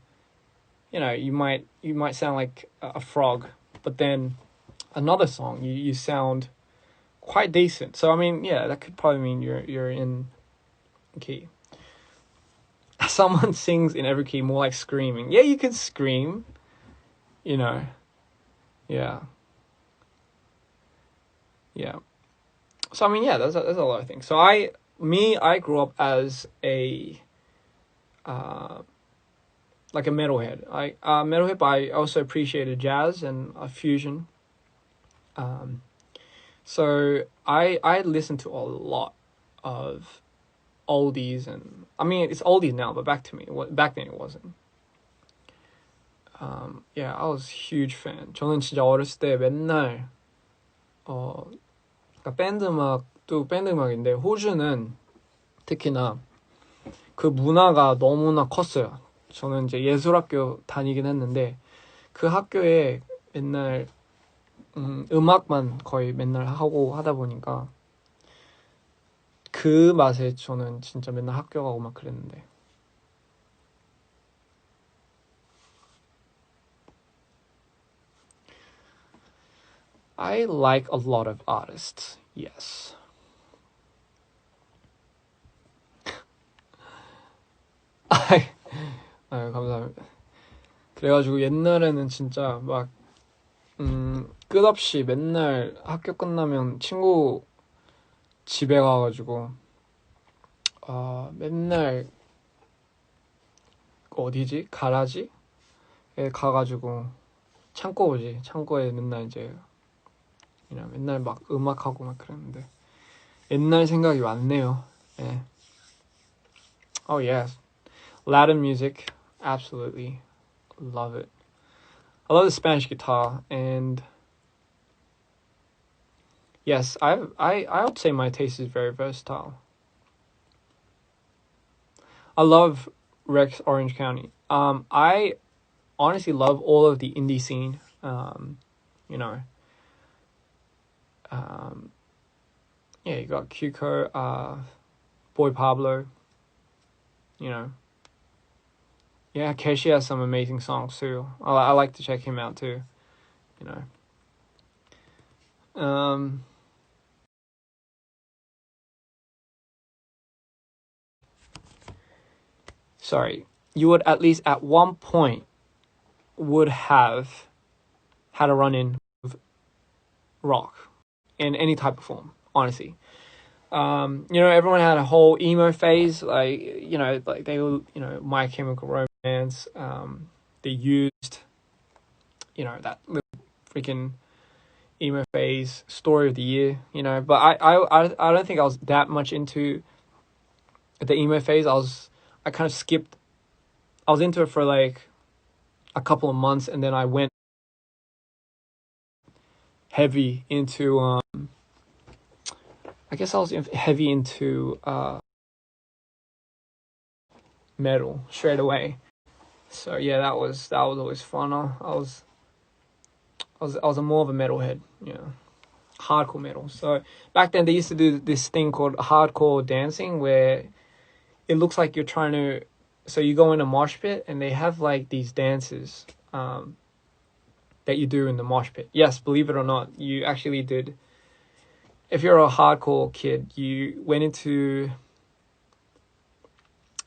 you know, you might sound like a frog, but then another song you sound quite decent. So I mean, yeah, that could probably mean you're in key. Someone sings in every key, more like screaming. Yeah, you can scream, you know. Yeah. So I mean, yeah, there's a lot of things. So I grew up as a like a metalhead. Metalhead, but I also appreciated jazz and fusion. So I listened to a lot of oldies, and I mean it's oldies now, but back then it wasn't. Yeah, I was a huge fan. 저는 진짜 어렸을 때 맨날 그러니까 밴드 음악인데 호주는 특히나 그 문화가 너무나 컸어요. 저는 이제 예술학교 다니긴 했는데 그 학교에 맨날 음악만 거의 맨날 하고 하다 보니까 그 맛에 저는 진짜 맨날 학교 가고 막 그랬는데. I like a lot of artists, yes. 아유, 감사합니다. 그래가지고 옛날에는 진짜 막 끝없이 맨날 학교 끝나면 친구 집에 가가지고 맨날 어디지? 가라지에 가가지고 창고에 맨날 이제 그냥 맨날 막 음악하고 막 그랬는데 옛날 생각이 많네요. 예. Oh yes, Latin music, absolutely love it. I love the Spanish guitar, and yes, I would say my taste is very versatile. I love Rex Orange County. I honestly love all of the indie scene. You know. Yeah, you got Cuco, Boy Pablo. You know. Yeah, Keshi has some amazing songs too. I like to check him out too. You know. Sorry, you would at least at one point would have had a run-in with rock in any type of form, honestly. You know, everyone had a whole emo phase, like, you know, like they were, you know, My Chemical Romance, they used, that little freaking emo phase, story of the year, but I don't think I was that much into the emo phase. I kind of skipped. I was into it for like a couple of months, and then I went heavy into I guess I was heavy into metal straight away. So yeah, that was always fun. I was a more of a metalhead, hardcore metal. So back then they used to do this thing called hardcore dancing, where it looks like you're trying to. So you go in a mosh pit, and they have like these dances that you do in the mosh pit. Yes, believe it or not, you actually did. If you're a hardcore kid, you went into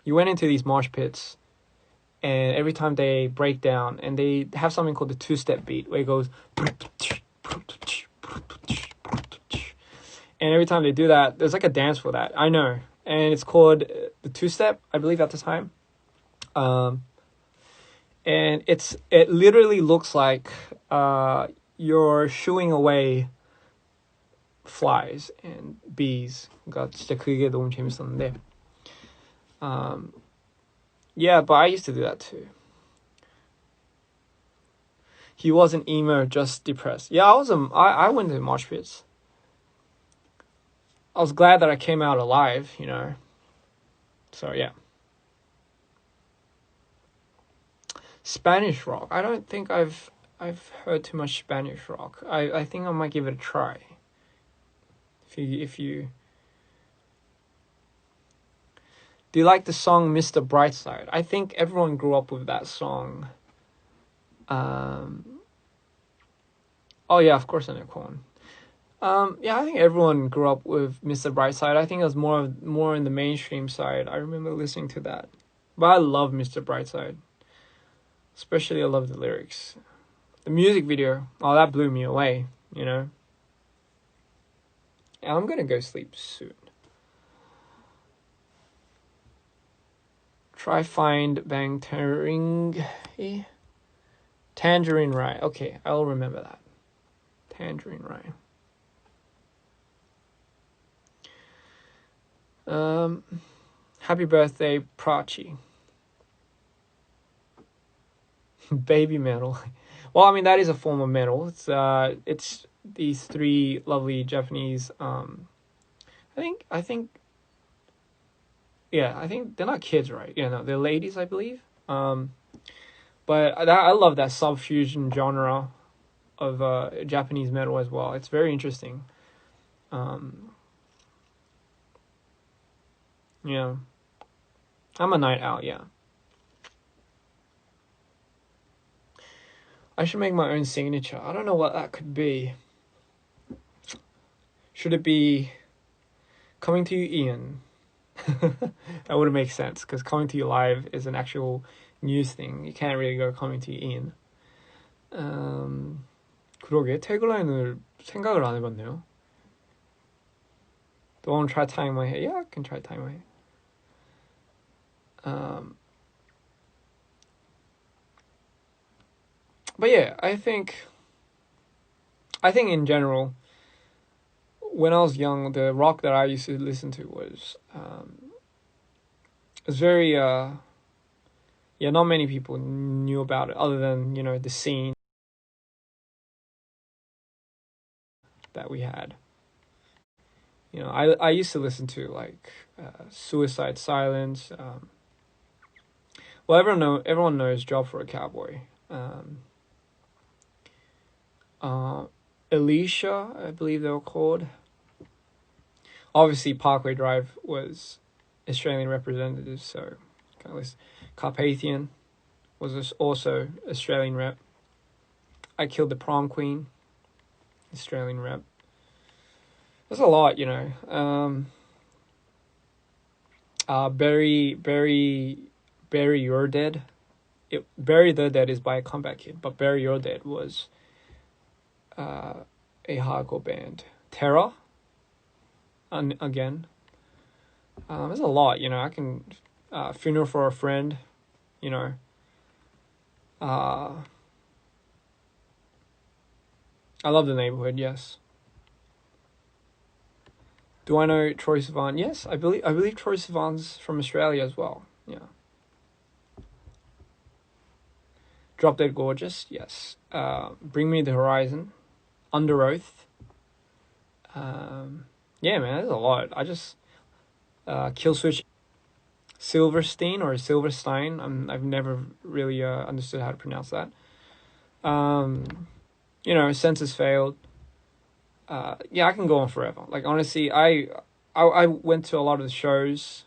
these mosh pits, and every time they break down, and they have something called the two-step beat, where it goes, and every time they do that, there's like a dance for that. I know, and it's called the two-step, I believe, at the time. And it literally looks like you're shooing away flies and bees. 그러니까 진짜 그게 너무 재밌었는데. Yeah, but I used to do that too. He wasn't emo, just depressed. Yeah, I went to mosh pits. I was glad that I came out alive, So yeah. Spanish rock. I don't think I've heard too much Spanish rock. I think I might give it a try. If you do you like the song Mr. Brightside? I think everyone grew up with that song. Oh yeah, of course I know Korn. Yeah, I think everyone grew up with Mr. Brightside. I think it was more in the mainstream side. I remember listening to that. But I love Mr. Brightside. Especially I love the lyrics. The music video, that blew me away, And I'm gonna go sleep soon. Try find bang Tangerine Rye. Okay, I'll remember that. Tangerine Rye. Happy birthday, Prachi. Baby metal. Well, I mean that is a form of metal. It's these three lovely Japanese. I think. Yeah, I think they're not kids, right? Yeah, no, they're ladies, I believe. But I love that subfusion genre of Japanese metal as well. It's very interesting. Yeah, I'm a night owl. Yeah, I should make my own signature. I don't know what that could be. Should it be coming to you, Ian? That wouldn't make sense because coming to you live is an actual news thing. You can't really go coming to you, Ian. 그러게 태글라인을 생각을 안 해봤네요. Don't try tying my hair. Yeah, I can try tying my hair. But yeah, I think in general, when I was young, the rock that I used to listen to was very yeah, not many people knew about it other than the scene that we had. I used to listen to like Suicide Silence. Well, everyone knows Job for a Cowboy. Alicia, I believe they were called. Obviously, Parkway Drive was Australian representative, so Carpathian was also Australian rep. I Killed the Prom Queen, Australian rep. There's a lot, Bury Your Dead. Bury the Dead is by a Comeback Kid, but Bury Your Dead was a hardcore band. Terror. Again. There's a lot, I can Funeral for a Friend, I love The Neighborhood. Yes. Do I know Troye Sivan? Yes, I believe Troye Sivan's from Australia as well. Yeah. Drop Dead Gorgeous. Yes. Bring Me the Horizon. Under Oath. Yeah, man, there's a lot. I just Kill Switch. Silverstein or Silverstein. I've never really understood how to pronounce that. Census Failed. Yeah, I can go on forever. Like honestly, I went to a lot of the shows,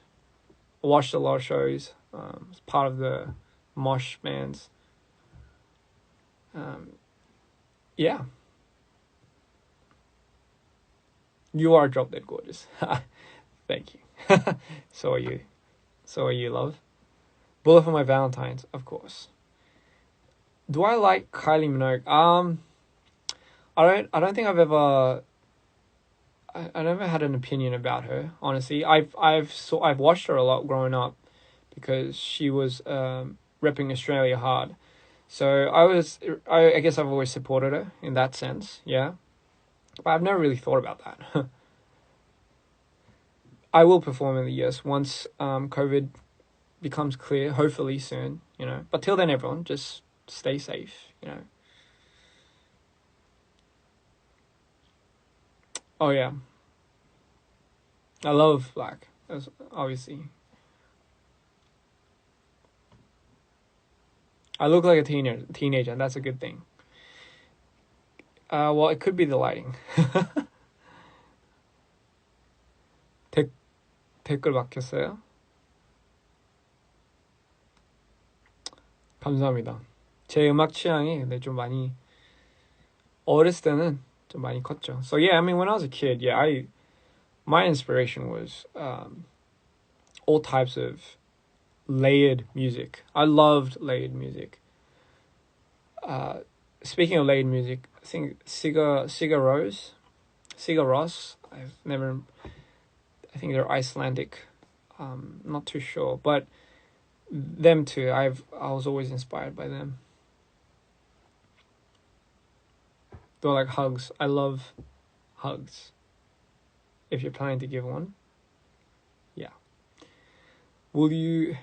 watched a lot of shows. Was part of the mosh bands. Um, yeah, you are Drop Dead Gorgeous. Thank you. So are you. So are you, love. Bullet for My Valentine's, of course. Do I like Kylie Minogue? I don't think I never had an opinion about her. Honestly, I've watched her a lot growing up because she was repping Australia hard. So I guess I've always supported her in that sense. Yeah, but I've never really thought about that. I will perform in the US once COVID becomes clear. Hopefully soon. But till then, everyone just stay safe. Oh yeah, I love Black. Obviously. I look like a teenager, and that's a good thing. Well, it could be the lighting. 데, 댓글 막혔어요? 감사합니다. 제 음악 취향이 근데 좀 많이 어렸을 때는 좀 많이 컸죠. So yeah, I mean when I was a kid, yeah, my inspiration was all types of layered music. I loved layered music. Speaking of layered music, I think Sigur Rós. I think they're Icelandic. Not too sure, but them too. I was always inspired by them. They're like hugs. I love hugs. If you're planning to give one, yeah. Will you?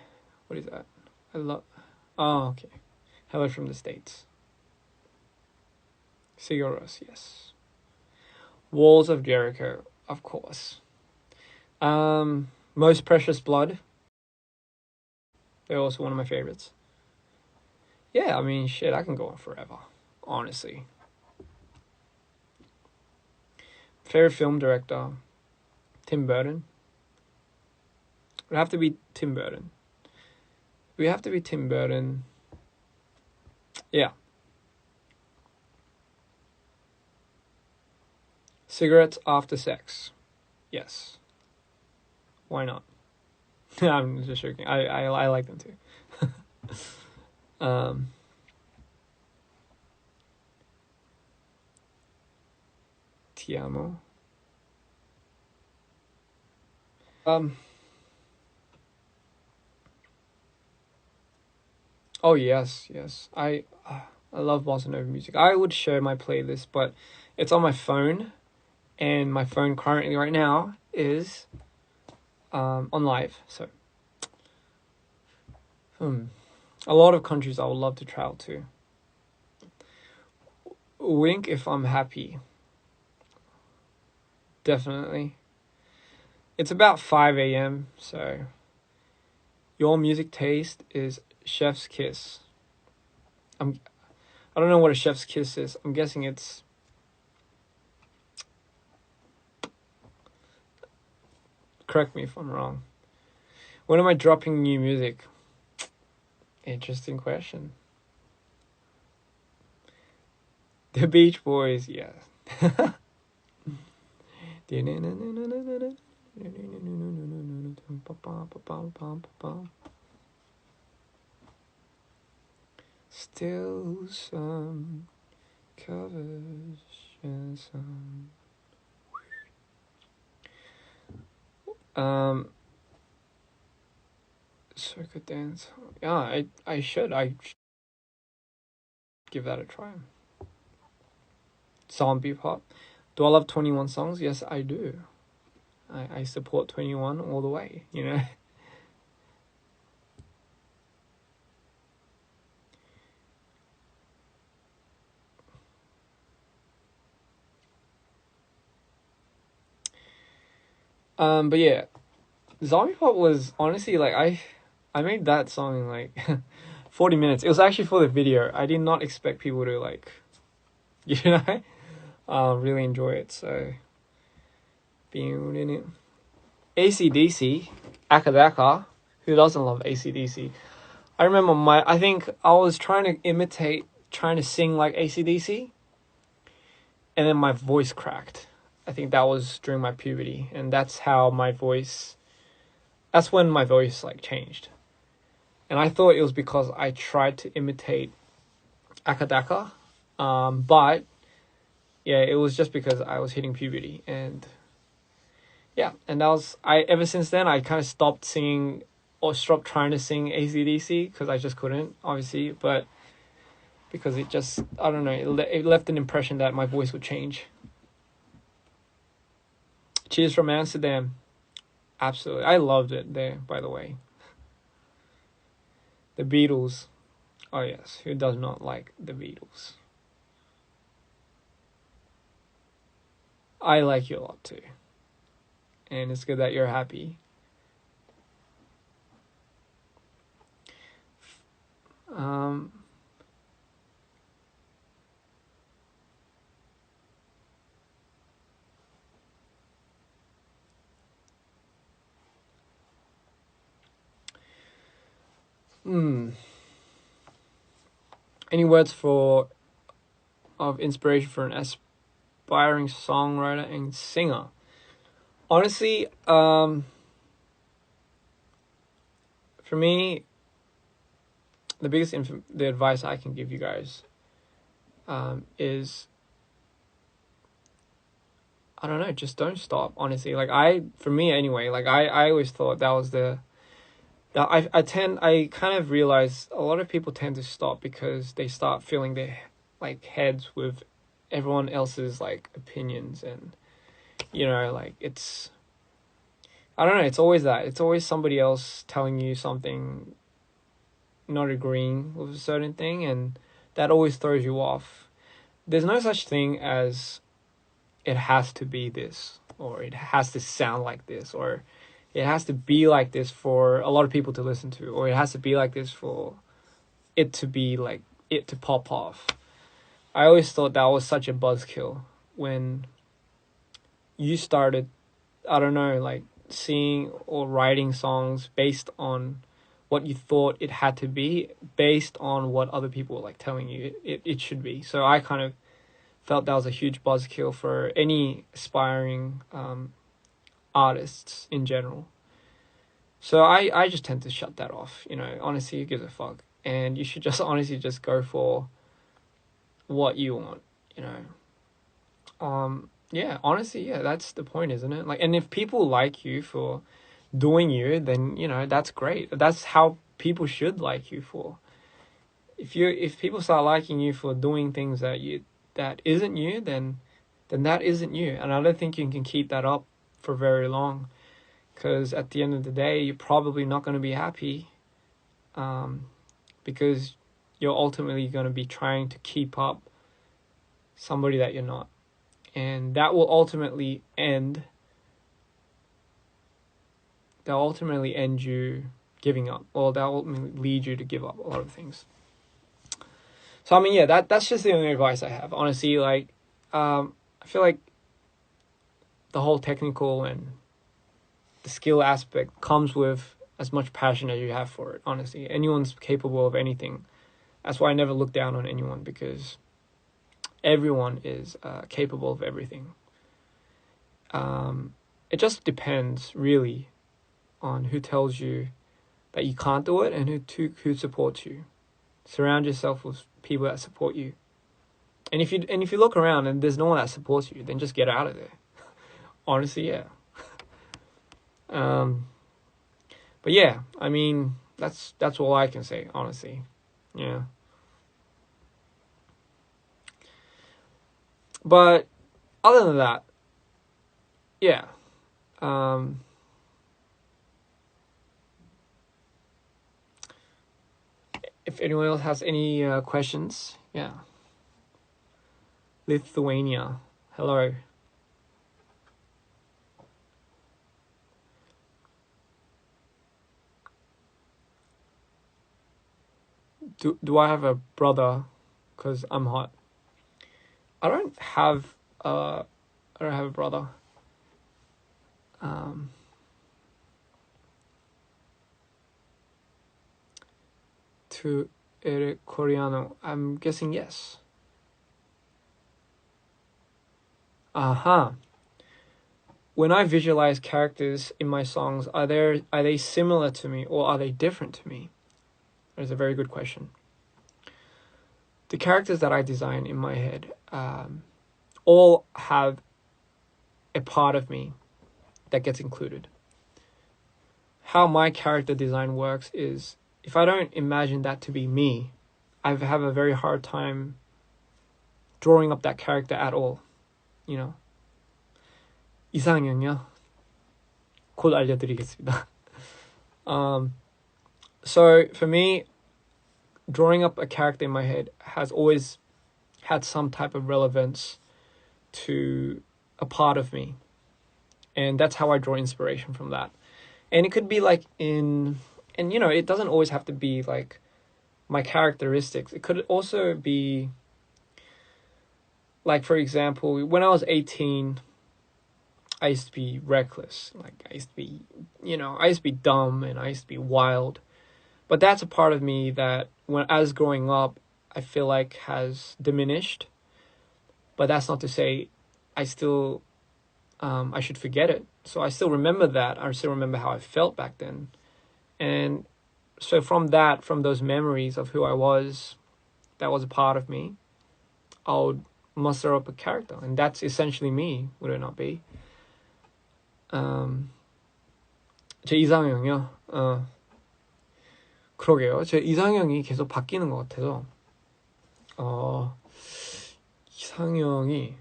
What is that? I love. Oh, okay. Hello from the States. Sigur Rós, yes. Walls of Jericho, of course. Most Precious Blood. They're also one of my favorites. Yeah, I mean, shit, I can go on forever. Honestly. Favorite film director, Tim Burton. It would have to be Tim Burton. We have to be Tim Burton. Yeah. Cigarettes after sex. Yes. Why not? I'm just joking. I like them too. Ti amo. Oh yes, yes. I love bossa nova music. I would share my playlist, but it's on my phone, and my phone currently right now is on live. So, a lot of countries I would love to travel to. Wink if I'm happy. Definitely. It's about 5 a.m. So, your music taste is chef's kiss. I don't know what a chef's kiss is. I'm guessing it's correct me if I'm wrong. When am I dropping new music? Interesting question. The Beach Boys, yeah. Still some covers and some. Circuit dance. Yeah, I should give that a try. zombie pop. Do I love 21 songs? Yes, I do. I support 21 all the way, you know. But yeah, zombie pop was honestly like I made that song in like 40 minutes. It was actually for the video. I did not expect people to like, you know, really enjoy it. So being in it. AC/DC, Akadaka. Who doesn't love AC/DC? I remember I think I was trying to sing like AC/DC, and then my voice cracked. I think that was during my puberty, and that's when my voice like changed. And I thought it was because I tried to imitate Akadaka, but yeah, it was just because I was hitting puberty, and yeah, and that was ever since then I kind of stopped singing or stopped trying to sing AC/DC because I just couldn't, obviously, but because it just, I don't know, it left an impression that my voice would change. Cheers from Amsterdam. Absolutely. I loved it there, by the way. The Beatles. Oh yes, who does not like the Beatles? I like you a lot too. And it's good that you're happy. Um Any words of inspiration for an aspiring songwriter and singer? Honestly, for me, the biggest the advice I can give you guys is, I don't know, just don't stop. Honestly, like for me anyway, like I always thought that was I kind of realize a lot of people tend to stop because they start filling their like heads with everyone else's like opinions, and you know, like I don't know, it's always somebody else telling you something, not agreeing with a certain thing, and that always throws you off. There's no such thing as it has to be this, or it has to sound like this, or it has to be like this for a lot of people to listen to, or it has to be like this for it to be like it to pop off. I always thought that was such a buzzkill when you started, I don't know, like seeing or writing songs based on what you thought it had to be, based on what other people were like telling you it should be. So I kind of felt that was a huge buzzkill for any aspiring artists in general. So I just tend to shut that off, you know, honestly, who gives a fuck? And you should just honestly just go for what you want, you know. Yeah, honestly, yeah, that's the point, isn't it? Like, and if people like you for doing you, then, you know, that's great. That's how people should like you for. If people start liking you for doing things that isn't you, then that isn't you. And I don't think you can keep that up for very long, because at the end of the day, you're probably not going to be happy, because you're ultimately going to be trying to keep up somebody that you're not. And that will ultimately end you giving up, or that will lead you to give up a lot of things. So I mean, yeah, that's just the only advice I have, honestly. Like, I feel like the whole technical and the skill aspect comes with as much passion as you have for it. Honestly, anyone's capable of anything. That's why I never look down on anyone, because everyone is capable of everything. It just depends really on who tells you that you can't do it, and who supports you. Surround yourself with people that support you. And if you look around and there's no one that supports you, then just get out of there. Honestly, yeah. But yeah, I mean, that's all I can say, honestly. Yeah. But other than that, yeah. Um, if anyone else has any questions, yeah. Lithuania, hello. Do I have a brother? Cause I'm hot. I don't have a brother. To Eric Coreano, I'm guessing yes. Uh-huh. When I visualize characters in my songs, are they similar to me or are they different to me? That's a very good question. The characters that I design in my head all have a part of me that gets included. How my character design works is if I don't imagine that to be me, I have a very hard time drawing up that character at all. You know. 이상형요? 곧 알려드리겠습니다. So for me, drawing up a character in my head has always had some type of relevance to a part of me. And that's how I draw inspiration from that. And it could be like and you know, it doesn't always have to be like my characteristics. It could also be like, for example, when I was 18, I used to be reckless. Like I used to be, I used to be dumb and I used to be wild. But that's a part of me that as growing up, I feel like has diminished. But that's not to say I still, I should forget it. So I still remember that. I still remember how I felt back then. And so from those memories of who I was, that was a part of me, I would muster up a character. And that's essentially me, would it not be? 제 이상형이요? 그러게요. 제 이상형이 계속 바뀌는 것 같아서 이상형이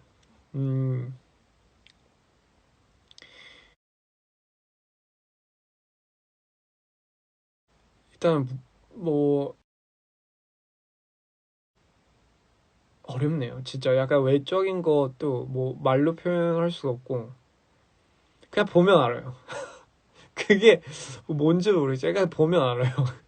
일단 뭐 어렵네요. 진짜 약간 외적인 것도 뭐 말로 표현할 수가 없고 그냥 보면 알아요. 그게 뭔지 모르겠어요. 그냥 보면 알아요.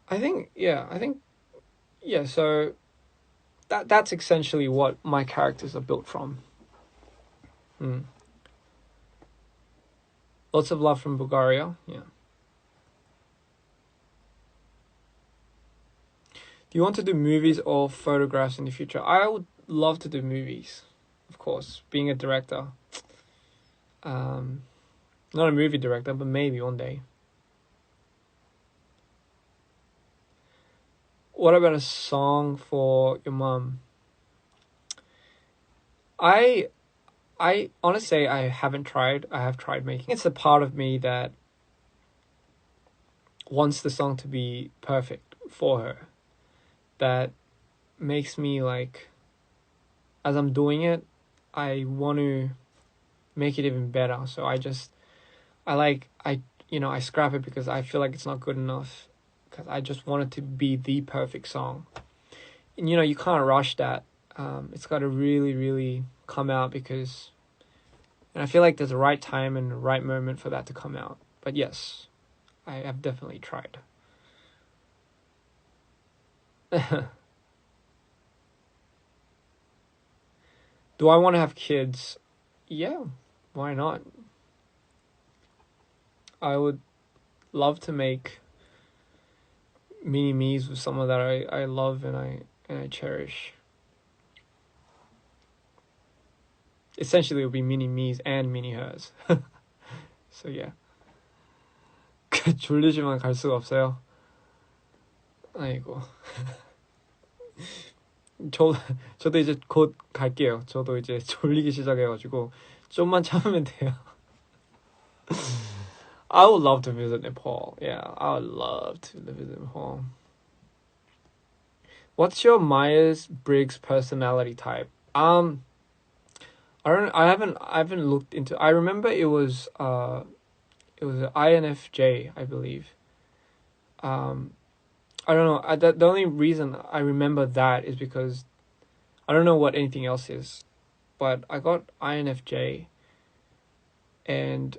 I think yeah, so that's essentially what my characters are built from. Lots of love from Bulgaria. Yeah. Do you want to do movies or photographs in the future? I would love to do movies, of course, being a director. Not a movie director, but maybe one day. What about a song for your mom? I honestly say I haven't tried. I have tried making. It's a part of me that wants the song to be perfect for her. That makes me like, as I'm doing it, I want to make it even better. So I scrap it because I feel like it's not good enough. Because I just want it to be the perfect song. And you can't rush that. It's got to really, really come out and I feel like there's a right time and a right moment for that to come out. But yes, I have definitely tried. Do I want to have kids? Yeah, why not? I would love to make mini-me's with someone that I love and I cherish. Essentially, it would be mini-me's and mini-hers. So yeah. 졸리지만 갈 수가 없어요. 아이고. 저도 이제 곧 갈게요. 저도 이제 졸리기 시작해가지고 좀만 참으면 돼요. I would love to visit Nepal. Yeah, I would love to visit Nepal. What's your Myers-Briggs personality type? I haven't looked into. I remember it was an INFJ, I believe. Um, I don't know. The only reason I remember that is because I don't know what anything else is, but I got INFJ, and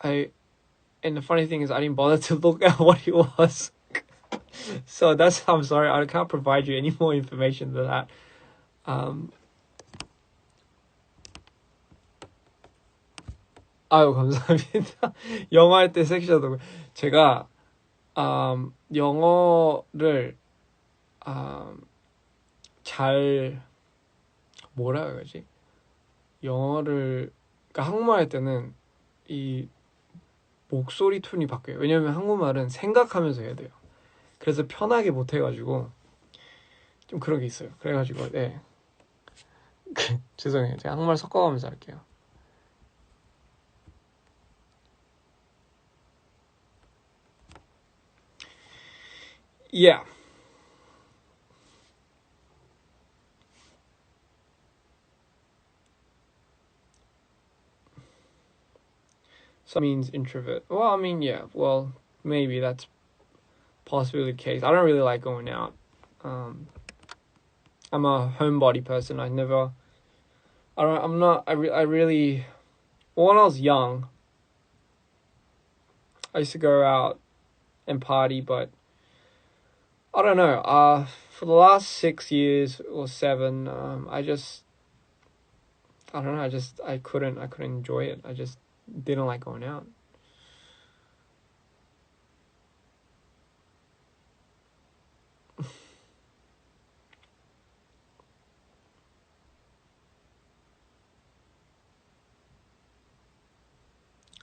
I and the funny thing is I didn't bother to look at what it was. So I'm sorry, I can't provide you any more information than that. Um, 아유, 감사합니다. 영어할 때 섹시하다고. 제가 영어를 잘 뭐라 해야지? 영어를 그러니까 한국말 할 때는 이 목소리 톤이 바뀌어요. 왜냐면 한국말은 생각하면서 해야 돼요. 그래서 편하게 못 해가지고 좀 그런 게 있어요. 그래가지고 네. 죄송해요. 제가 한국말 섞어가면서 할게요. Yeah. So means introvert. Well, I mean, yeah. Well, maybe that's possibly the case. I don't really like going out. I'm a homebody person. I never. I don't. I'm not. I really. Well, when I was young, I used to go out and party, but I don't know. For the last 6 years or seven, I just. I don't know. I couldn't. I couldn't enjoy it. I just didn't like going out.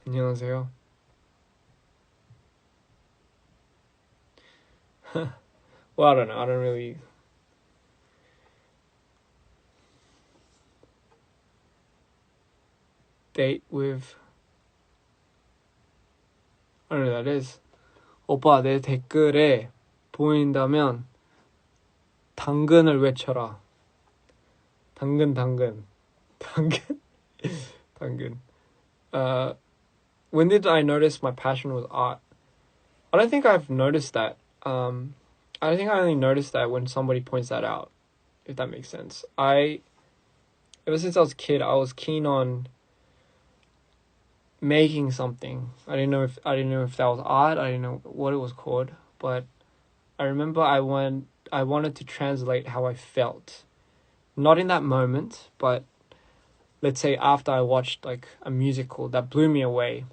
안녕하세요. Well, I don't know. I don't really. Date with. I don't know what that is. 오빠, 내 댓글에 보인다면 당근을 외쳐라. 당근, 당근. 당근? 당근. When did I notice my passion was art? I don't think I've noticed that. I think I only noticed that when somebody points that out, if that makes sense. Ever since I was a kid, I was keen on making something. I didn't know if that was art. I didn't know what it was called, but I remember I wanted to translate how I felt. Not in that moment, but let's say after I watched like a musical that blew me away.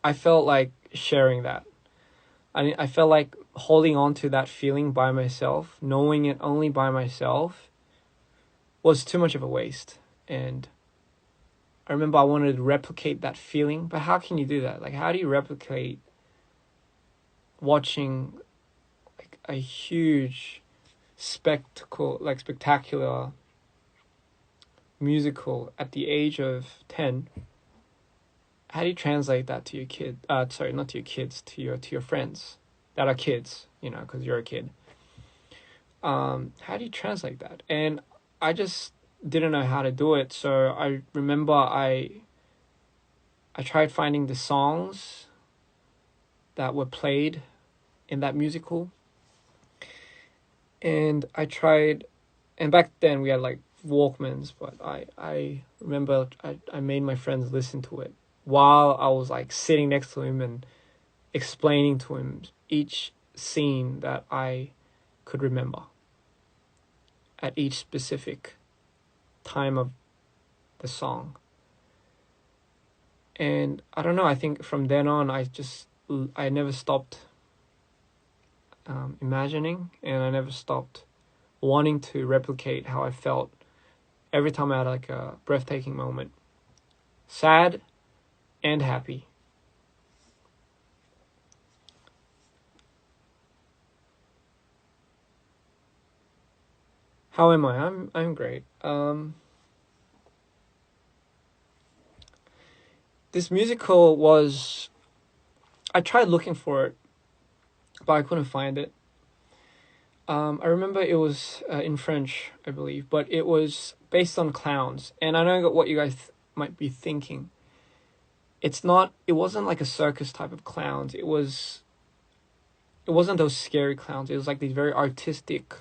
I felt like sharing that. I felt like holding on to that feeling by myself, knowing it only by myself, was too much of a waste. And I remember I wanted to replicate that feeling, but how can you do that? Like, how do you replicate watching like a huge spectacular musical at the age of 10? How do you translate that to your kid? Sorry, not to your kids, to your friends that are kids, because you're a kid. How do you translate that? And I just didn't know how to do it. So I remember I tried finding the songs that were played in that musical. And and back then we had like Walkmans, but I remember I made my friends listen to it while I was like sitting next to him and explaining to him each scene that I could remember at each specific time of the song. And I don't know, I think from then on I never stopped imagining, and I never stopped wanting to replicate how I felt every time I had like a breathtaking moment. Sad and happy. How am I? I'm great. This musical was, I tried looking for it but I couldn't find it. I remember it was in French, I believe, but it was based on clowns. And I know what you guys might be thinking. It's not. It wasn't like a circus type of clowns. It was. It wasn't those scary clowns. It was like these very artistic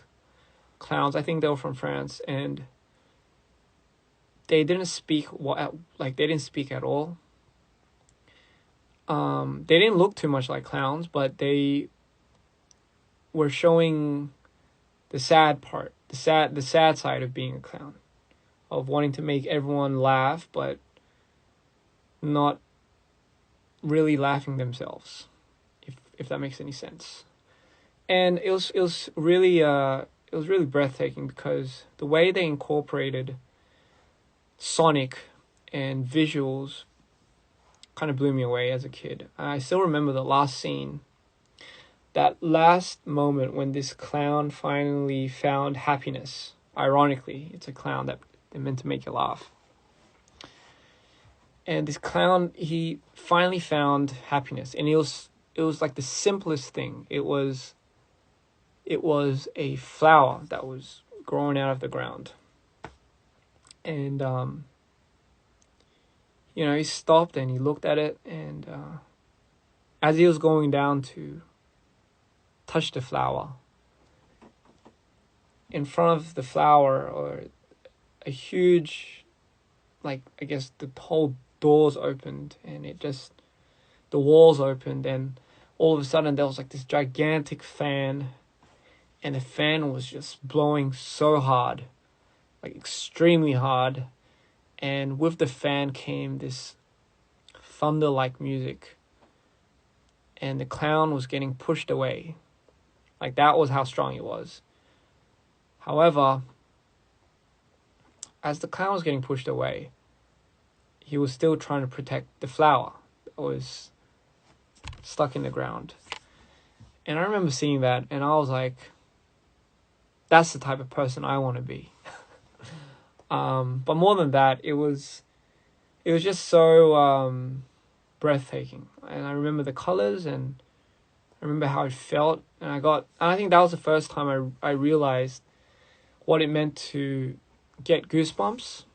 clowns. I think they were from France, and they didn't speak they didn't speak at all. They didn't look too much like clowns, but they were showing the sad part, the sad side of being a clown, of wanting to make everyone laugh, but not really laughing themselves, if that makes any sense. And it was really breathtaking because the way they incorporated sonic and visuals kind of blew me away as a kid. I still remember the last scene, that last moment when this clown finally found happiness. Ironically, it's a clown that they're meant to make you laugh. And this clown, he finally found happiness, and it was like the simplest thing. It was a flower that was growing out of the ground. And he stopped and he looked at it, and as he was going down to touch the flower, in front of the flower, or a huge, like, I guess the whole doors opened, and the walls opened, and all of a sudden there was like this gigantic fan, and the fan was just blowing so hard, like extremely hard. And with the fan came this thunder-like music, and the clown was getting pushed away. Like, that was how strong it was. However, as the clown was getting pushed away, he was still trying to protect the flower that was stuck in the ground. And I remember seeing that, and I was like, that's the type of person I want to be. But more than that, it was just so breathtaking. And I remember the colors, and I remember how it felt. And I think that was the first time I realized what it meant to get goosebumps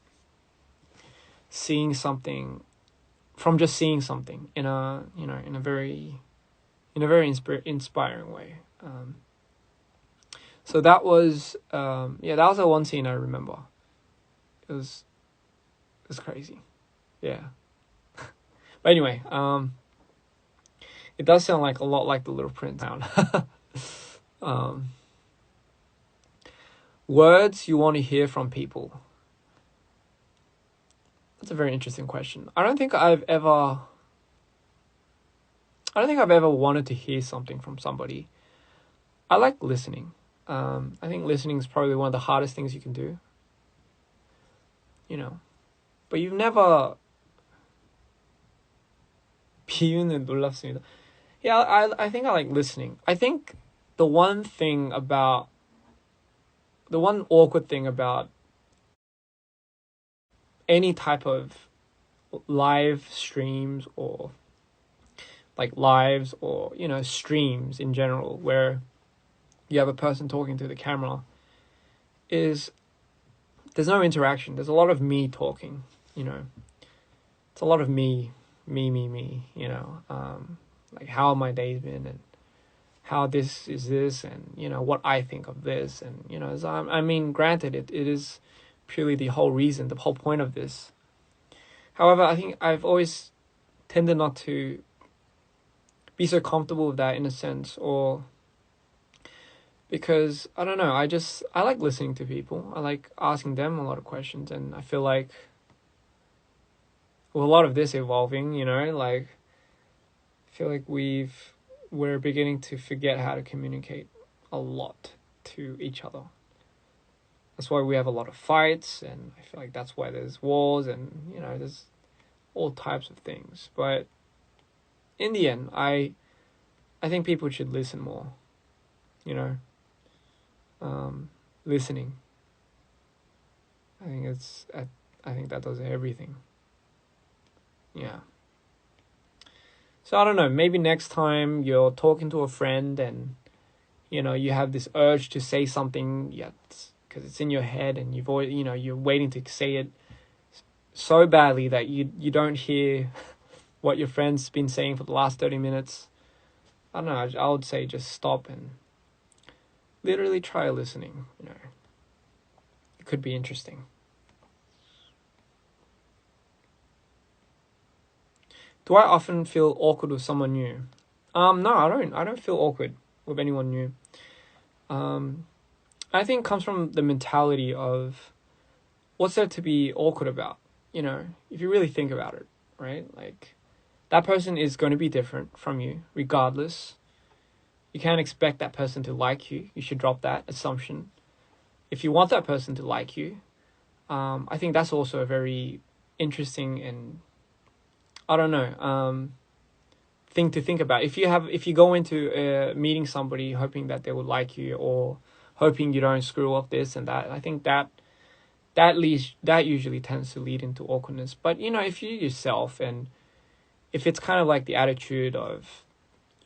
seeing something, from just seeing something in a very inspiring way. So that was that was the one scene I remember. It was crazy. Yeah. But anyway, it does sound like a lot like The Little Prince sound. Words you want to hear from people. That's a very interesting question. I don't think I've ever wanted to hear something from somebody. I like listening. I think listening is probably one of the hardest things you can do. But you've never. 비유는 놀랍습니다. Yeah, I think I like listening. I think the one awkward thing about any type of live streams, or like lives, or streams in general, where you have a person talking to the camera, is there's no interaction. There's a lot of me talking. It's a lot of me, like how my day's been, and how this is this, and what I think of this, and I mean, granted, it is purely the whole point of this. However, I think I've always tended not to be so comfortable with that, in a sense, or because I don't know, I like listening to people. I like asking them a lot of questions, and I feel like with a lot of this evolving, like, I feel like we're beginning to forget how to communicate a lot to each other. That's why we have a lot of fights, and I feel like that's why there's wars, and there's all types of things. But in the end, I think people should listen more. Listening. I think that does everything. Yeah. So I don't know, maybe next time you're talking to a friend and, you have this urge to say something, yet because it's in your head and you've always, you're waiting to say it so badly that you don't hear what your friend's been saying for the last 30 minutes. I don't know, I would say just stop and literally try listening. It could be interesting. Do I often feel awkward with someone new? No, I don't. I don't feel awkward with anyone new. I think it comes from the mentality of what's there to be awkward about? If you really think about it, right? Like, that person is going to be different from you, regardless. You can't expect that person to like you. You should drop that assumption. If you want that person to like you, I think that's also a very interesting and, I don't know, thing to think about. If you go into meeting somebody hoping that they would like you, or hoping you don't screw up this and that, I think that usually tends to lead into awkwardness. But if you yourself, and if it's kind of like the attitude of,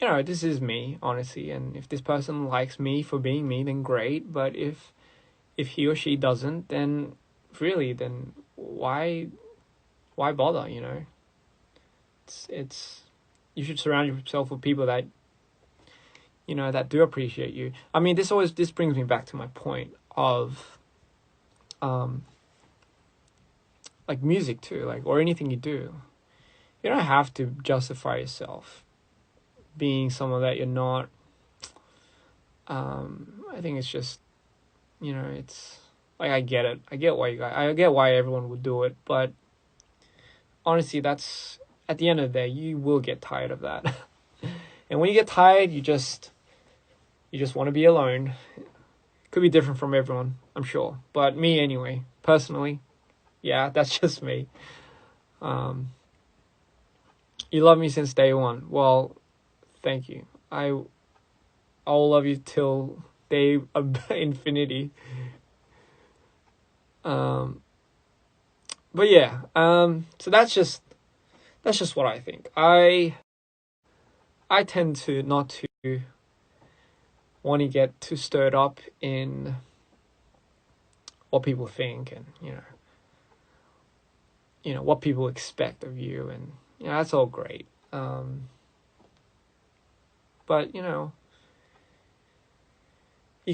this is me, honestly, and if this person likes me for being me, then great. But if he or she doesn't, then really, then why bother? It's you should surround yourself with people that that do appreciate you. I mean, this brings me back to my point of like music too, like, or anything you do. You don't have to justify yourself being someone that you're not. I think it's just, it's like, I get it. I get why everyone would do it, but honestly, that's, at the end of the day, you will get tired of that. And when you get tired, you just want to be alone. Could be different from everyone, I'm sure, but me anyway, personally, yeah, that's just me. You love me since day one. Well, thank you. I will love you till day of infinity. But yeah, so that's just what I think. I tend to not to want to get too stirred up in what people think, and what people expect of you, and that's all great. But you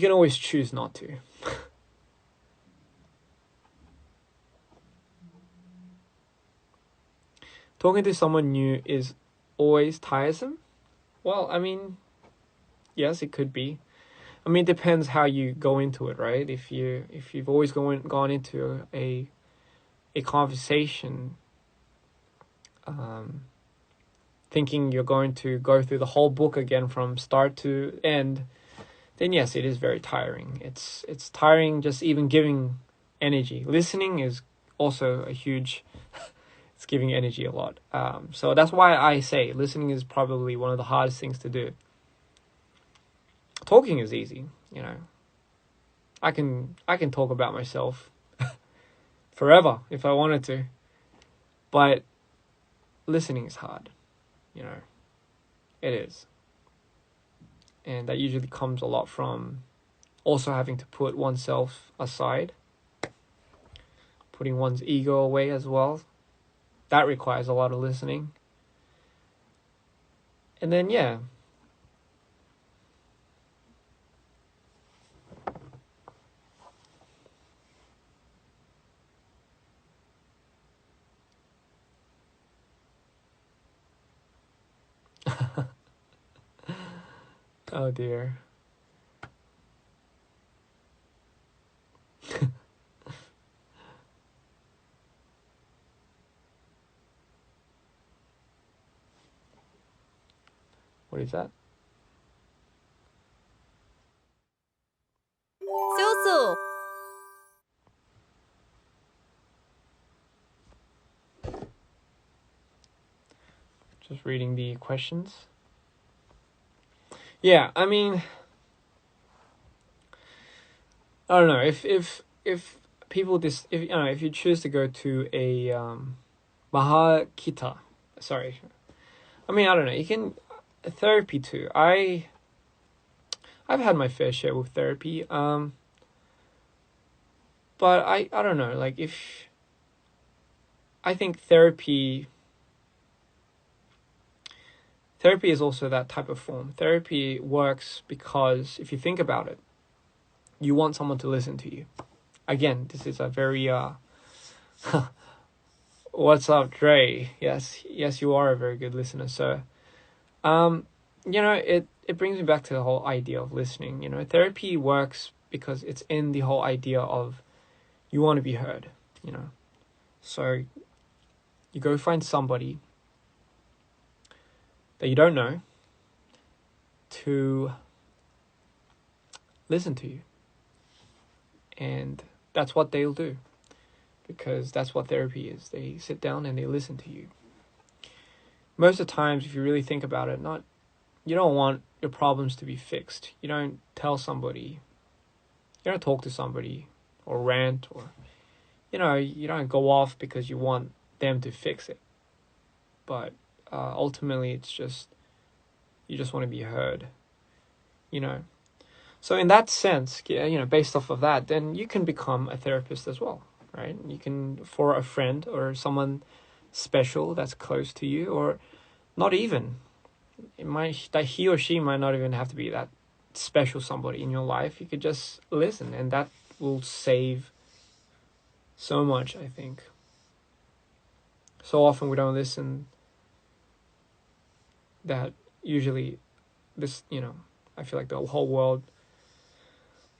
can always choose not to. Talking to someone new is always tiresome. Well, I mean, yes, it could be. I mean, it depends how you go into it, right? If you've always gone into a conversation, thinking you're going to go through the whole book again from start to end, then yes, it is very tiring. It's tiring just even giving energy. Listening is also a huge. It's giving energy a lot. So that's why I say listening is probably one of the hardest things to do. Talking is easy, I can talk about myself forever if I wanted to. But listening is hard, It is. And that usually comes a lot from also having to put oneself aside, putting one's ego away as well. That requires a lot of listening. And then, yeah. Oh dear. What is that? So. Just reading the questions. Yeah, I mean, I don't know, if people if you choose to go to a Mahakita, sorry, I mean, I don't know. You can therapy too. I've had my fair share with therapy. But I don't know. Like if I think therapy is also that type of form. Therapy works because if you think about it, you want someone to listen to you. Again, this is a very what's up, Dre? Yes, you are a very good listener. So, it brings me back to the whole idea of listening. Therapy works because it's in the whole idea of you want to be heard. So you go find somebody that you don't know to listen to you. And that's what they'll do, because that's what therapy is. They sit down and they listen to you. Most of the times, if you really think about it, you don't want your problems to be fixed. You don't tell somebody, you don't talk to somebody or rant, or you don't go off because you want them to fix it. But ultimately, it's just, you just want to be heard. So in that sense, based off of that, then you can become a therapist as well, right? You can, for a friend or someone special that's close to you, or not even. That he or she might not even have to be that special somebody in your life. You could just listen, and that will save so much, I think. So often we don't listen, that usually this, I feel like the whole world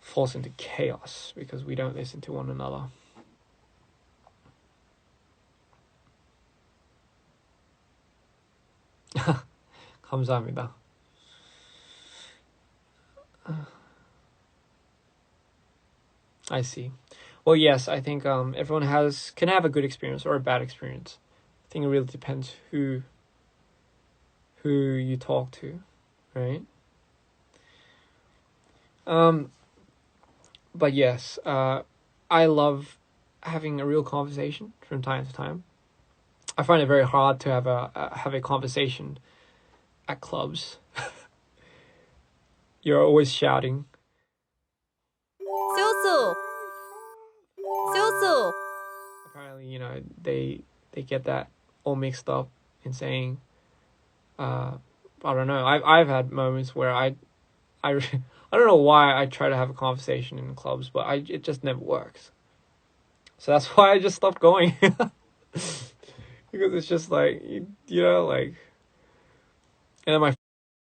falls into chaos because we don't listen to one another. 감사합니다. I see. Well, yes, I think everyone can have a good experience or a bad experience. I think it really depends who you talk to, right? But yes, I love having a real conversation from time to time. I find it very hard to have a conversation at clubs. You're always shouting. Apparently, they get that all mixed up in saying, I don't know. I've had moments where I don't know why I try to have a conversation in clubs, but it just never works. So that's why I just stopped going. Because it's just like, and then my